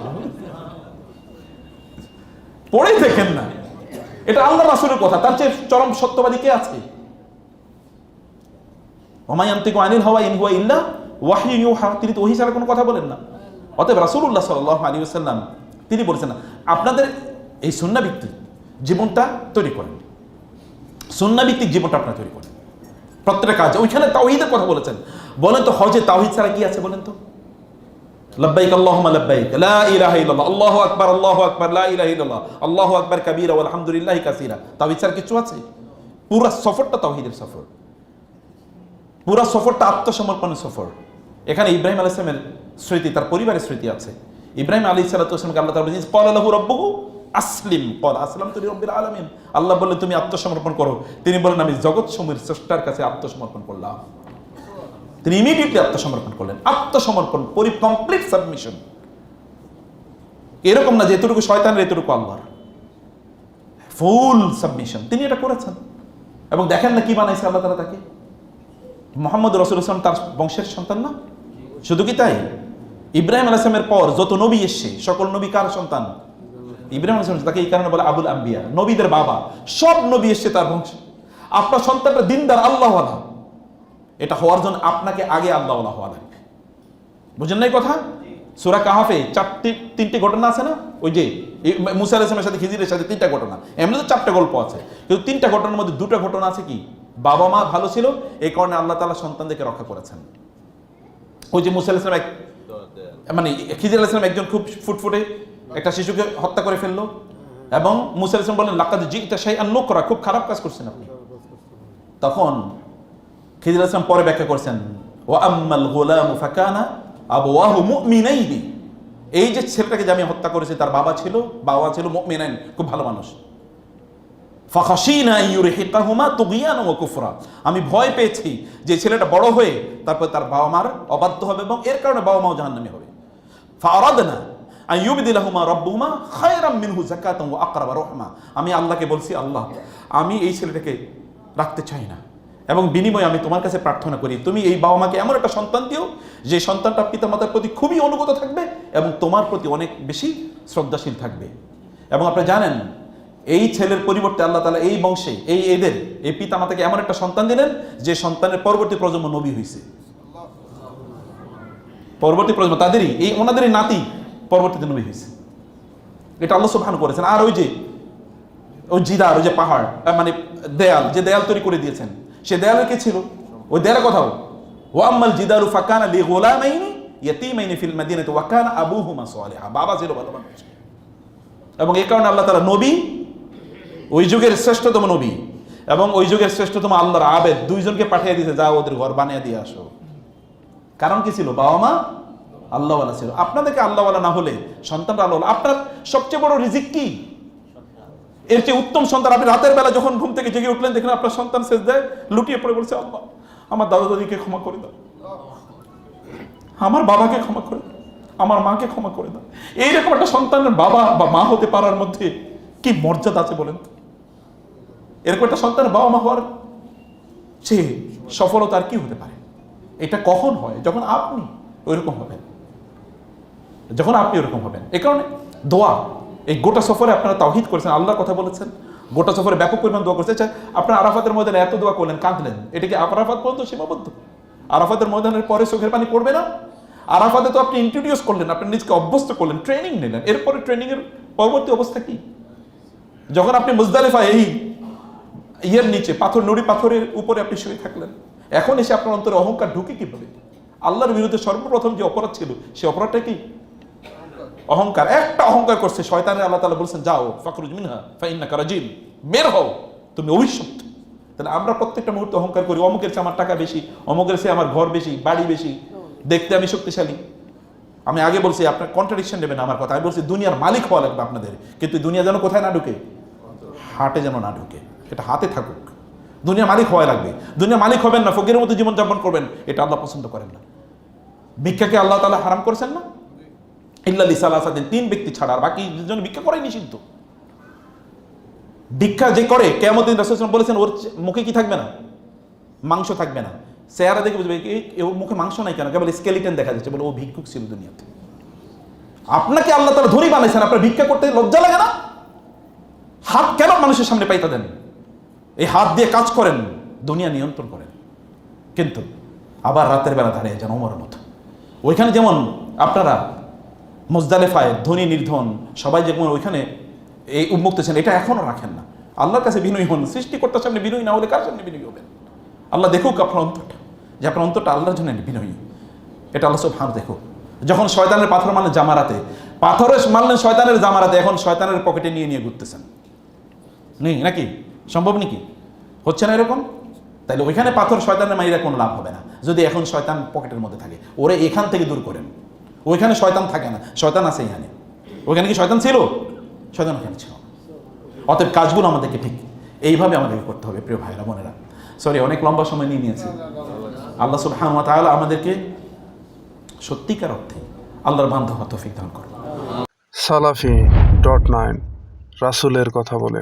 পড়েই দেখেন না, এটা আল্লাহ রাসূলের কথা, তার চেয়ে চরম সত্যবাদী কে আছে? ওয়া মা ইয়ানতিকু আনিল হাওয়া ইন হুয়া ইল্লা ওয়াহয়ুন ইউহা, তিনি তো ওহী ছাড়া কোনো কথা বলেন না। অতএব রাসূলুল্লাহ সাল্লাল্লাহু আলাইহি ওয়াসাল্লাম তিনি বলেছেন না, আপনাদের এই সুন্নাহ ভিত্তিক জীবনটা তৈরি করেন, সুন্নাহ ভিত্তিক জীবনটা আপনারা তৈরি করেন প্রত্যেকটা কাজ। ওইখানে তাওহীদের কথা বলেছেন। বলেন তো হজে তাওহীদ ছাড়া কি আছে বলেন তো? লব্বাইক আল্লাহুম্মা লব্বাইক, লা ইলাহা ইল্লাল্লাহ, আল্লাহু আকবার, লা ইলাহা ইল্লাল্লাহ, আল্লাহু আকবার কাবীরা ওয়া আলহামদুলিল্লাহি কাসীরা। তাওহীদ ছাড়া কিছু আছে? পুরো সফরটা তাওহীদের সফর, পুরো সফরটা আত্মসমর্পণের সফর। এখানে ইব্রাহিম আলাইহিস সালামের স্মৃতি, তার পরিবারের স্মৃতি আছে। ইব্রাহিম আলাইহিস সালাতুকে আল্লাহ তাআলা বলেছেন ক্বালা লাহু রাব্বুহু আসলিম, ক্বালা আসলামতু লিরাব্বিল আলামিন। আল্লাহ বললেন তুমি আত্মসমর্পণ করো, তিনি বলেন আমি জগৎ সমূহের স্রষ্টার কাছে আত্মসমর্পণ করলাম। তিনি ইমিডিয়েটলি আত্মসমর্পণ করলেন। আত্মসমর্পণ, কমপ্লিট সাবমিশন। এরকম না যে এতটুকু শয়তানের এতটুকু আল্লাহর, ফুল সাবমিশন। তিনি এটা করেছেন এবং দেখেন না কি বানাইছে আল্লাহ তাআলা তাকে। মুহাম্মদ রাসূলুল্লাহ সাল্লাল্লাহু আলাইহি ওয়াসাল্লাম তার বংশের সন্তান না? শুধু কি তাই, ইব্রাহিম আলাইহিস সালামের পর যত নবী এসেছে সকল নবী কার সন্তান? ইব্রাহিম আলাইহিস সালাম। তাকে এই কারণে বলে আবুল আম্বিয়া, নবীদের বাবা। সব নবী এসেছে তার বংশে। আপনার সন্তানটা দিনদার আল্লাহওয়ালা, এটা হওয়ার জন্য আপনাকে আগে আল্লাহওয়ালা হওয়া লাগবে। বুঝেন না এই কথা? সূরা কাহাফে তিনটি ঘটনা আছে না? ওই যে মুসা আলাইহিস সালামের সাথে খিজিরের সাথে তিনটা ঘটনা, এমনি তো চারটা গল্প আছে, কিন্তু তিনটা ঘটনার মধ্যে দুটো ঘটনা আছে কি বাবা মা ভালো ছিল, এই কারণে আল্লাহ তাআলা সন্তানদেরকে রক্ষা করেছেন। ওই যে মুসা আলাইহিস সালাম মানে খিজির আলাইহিস সালাম একজন খুব ফুটফুটে একটা শিশুকে হত্যা করে ফেললো এবং মুসা আলাইহিস সালাম বললেন লাকাদ জি'তা শাইআন নুকরা, খুব খারাপ কাজ করছেন আপনি। তখন খিজির আলাইহিস সালাম পরে ব্যাখ্যা করেছেন ওয়া আম্মাল গুলামু ফাকানা আবওয়াহু মুমিনাইনি, এই যে ছেলেটাকে যে আমি হত্যা করেছি তার বাবা ছিল মুমিনাইন, খুব ভালো মানুষ। ফাখাশিনা আইয়ুরহিকাহুমা তুগয়ানা ওয়া কুফরা, আমি ভয় পেয়েছি যে ছেলেটা বড় হয়ে তারপর তার বাবা মার অবাধ্য হবে এবং এর কারণে বাবা মাও জাহান্নামী হবে। ফাআরাদনা আইয়ুবদিলাহুমা রাব্বুহুমা খায়রাম মিনহু যাকাতান ওয়া আকরাবা রাহমা, আমি আল্লাহকে বলছি আল্লাহ আমি এই ছেলেটাকে রাখতে চাই না এবং বিনিময়ে আমি তোমার কাছে প্রার্থনা করি তুমি এই বাবা মাকে এমন একটা সন্তান দিও যে সন্তানটা পিতামাতার প্রতি খুবই অনুগত থাকবে এবং তোমার প্রতি অনেক বেশি শ্রদ্ধাশীল থাকবে। এবং আপনারা জানেন এই ছেলের পরিবর্তে আল্লাহ তাআলা এই বংশে এই পিতামাতাকে এমন একটা সন্তান দিলেন যে সন্তানের পরবর্তী প্রজন্ম নবী হয়েছে। পরবর্তী প্রজন্ম তাদেরই ওনাদেরই নাতি পরবর্তীতে নবী হয়েছে, এটা আল্লাহ সুবহানাহু করেছেন। আর ওই জিদার, ওই যে পাহাড় মানে দেয়াল তৈরি করে দিয়েছেন, সে দেয়ালে কে ছিল? ওই দেয়ালের কথাও ওয়া আম্মাল জিদারু ফাকানা লিগুলামাইনি ইয়াতীমাইনি ফিল মাদিনাতি ওয়া কানা আবুহুমা সালিহা, বাবা ছিল ভালো মানুষ। এবং এই কারণে আল্লাহ তাআলা নবী, ওই যুগের শ্রেষ্ঠতম নবী এবং ওই যুগের শ্রেষ্ঠতম আল্লাহর আবেদ দুইজনকে পাঠিয়ে দিয়েছে, যাও ওদের ঘর বানিয়ে দিয়ে আসো। কারণ কি ছিল? বাবা মা আল্লাহওয়ালা ছিল। আপনাদেরকে আল্লাহওয়ালা না হলে সন্তানরা আল্লাহওয়ালা। আপনার সবচেয়ে বড় রিজিক কি? এর চেয়ে উত্তম সন্তান। আপনি রাতের বেলা যখন ঘুম থেকে জেগে উঠলেন দেখলেন আপনার সন্তান সেজদায় লুটিয়ে পড়ে বলছে আল্লাহ আমার দাদা দাদিকে ক্ষমা করে দাও, আমার বাবাকে ক্ষমা করে দাও, আমার মাকে ক্ষমা করে দাও। এইরকম একটা সন্তানের বাবা বা মা হতে পারার মধ্যে কি মর্যাদা আছে বলেন তো? এরকম একটা সন্তানের বাবা মা হওয়ার চেয়ে সফলতা আর কি হতে পারে? এটা কখন হয়? যখন আপনি ওইরকম হবেন, যখন আপনি ওরকম হবেন। এ কারণে দোয়া, এই গোটা সফরে আপনারা তাওহীদ করেছেন, আল্লাহর কথা বলেছেন, গোটা সফরে ব্যাপক পরিমাণ দোয়া করেছেন। আপনারা আরাফাতের ময়দানে এত দোয়া করলেন, কাঁদলেন, এটা কি আরাফাত পর্যন্ত সীমাবদ্ধ? আরাফাতের ময়দানের পরে চোখের পানি পড়বে না? আরাফাতে তো আপনি ইন্ট্রোডিউস করলেন, আপনি নিজকে অভ্যস্ত করলেন, ট্রেনিং নিলেন, এরপরে ট্রেনিং এর পরবর্তী অবস্থা কি? যখন আপনি মুজদালিফা এই নিচে নুড়ি পাথরের উপরে আপনি শুয়ে থাকলেন, এখন এসে আপনার অন্তরে অহংকার ঢুকে কিভাবে? আল্লাহর বিরুদ্ধে সর্বপ্রথম যে অপরাধ ছিল সে অপরাধটা কি? অহংকার। একটা অহংকার করছে শয়তানের, আল্লাহ তাআলা বলছেন যাও ফাখরুজ মিনহা ফাইন্নাকা রাজিম, বের হও তুমি অভিশপ্ত। তাহলে আমরা প্রত্যেকটা মুহূর্তে অহংকার করি, অমুকের চেয়ে আমার টাকা বেশি, অমুকের চেয়ে আমার ঘর বেশি, বাড়ি বেশি, দেখতে আমি শক্তিশালী। আমি আগে বলছি আপনার কন্ট্রাডিকশন দেবেন আমার কথা, আমি বলছি দুনিয়ার মালিক হওয়া লাগবে আপনাদের, কিন্তু দুনিয়া যেন কোথায় না ঢুকে? হাটে যেন না ঢুকে, এটা হাতে থাকুক। দুনিয়ার মালিক হওয়া লাগবে। দুনিয়ার মালিক হবেন না, ফকিরের মতো জীবনযাপন করবেন, এটা আল্লাহ পছন্দ করেন না। ভিক্ষাকে আল্লাহ তাআলা হারাম করেছেন না? ইল্লা লিসালাসাতিন, 3 ব্যক্তি ছাড়া, আর বাকি জন্য ভিক্ষা করাই নিষিদ্ধ। ভিক্ষা যে করে কিয়ামতের দিন রাসূল সাল্লাল্লাহু আলাইহি ওয়াসাল্লাম বলেছেন ওর মুখে কি থাকবে না? মাংস থাকবে না। চেহারা দেখে বুঝবে ওর মুখে মাংস নাই কেন, কেবল স্কেলিটন দেখা যাচ্ছে, বলে ও ভিক্ষুক ছিল দুনিয়াতে। আপনাকে আল্লাহ তাআলা ধনী বানাইছেন, আপনার ভিক্ষা করতে লজ্জা লাগে না? হাত কেন মানুষের সামনে পাইতে দেন? এই হাত দিয়ে কাজ করেন, দুনিয়া নিয়ন্ত্রণ করেন, কিন্তু আবার রাতের বেলা দাঁড়িয়ে যান ওমরের মতো। ওইখানে যেমন আপনারা মুজদালিফায় ধনী নির্ধন সবাই যেমন ওইখানে এই উন্মুক্ত ছিলেন, এটা এখনও রাখেন না। আল্লাহর কাছে বিনয়ী হন, সৃষ্টিকর্তার সামনে বিনয়ী না হলে কার সামনে বিনয়ী হবেন? আল্লাহ দেখুক আপনার অন্তরটা, যে আপনার অন্তরটা আল্লাহর জন্য বিনয়ী। এটা আল্লাহ সুবহানাহু দেখুক। যখন শয়তানের পাথর মারলেন জামারাতে, পাথরে মারলেন শয়তানের জামারাতে, এখন শয়তানের পকেটে নিয়ে নিয়ে ঘুরতেছেন, নেই নাকি? সম্ভব নাকি? হচ্ছে না এরকম? তাইলে ওইখানে পাথর শয়তানের মাইরা কোনো লাভ হবে না যদি এখন শয়তান পকেটের মধ্যে থাকে। ওরে এখান থেকে দূর করেন। ওইখানে শয়তান থাকে না, শয়তান আছে এখানে। ওইখানে কি শয়তান ছিল? শয়তান ওখানে ছিল। অতএব কাজগুলো আমাদেরকে ঠিক এইভাবে আমাদেরকে করতে হবে প্রিয় ভাইরা বোনেরা। সরি, অনেক লম্বা সময় নিয়ে নিয়েছি। আল্লাহ সুবহানাহু ওয়া তাআলা আমাদেরকে সত্যিকার অর্থে আল্লাহর বান্ধব তৌফিক দান করুন। Salafi.9 রাসূলের কথা বলে।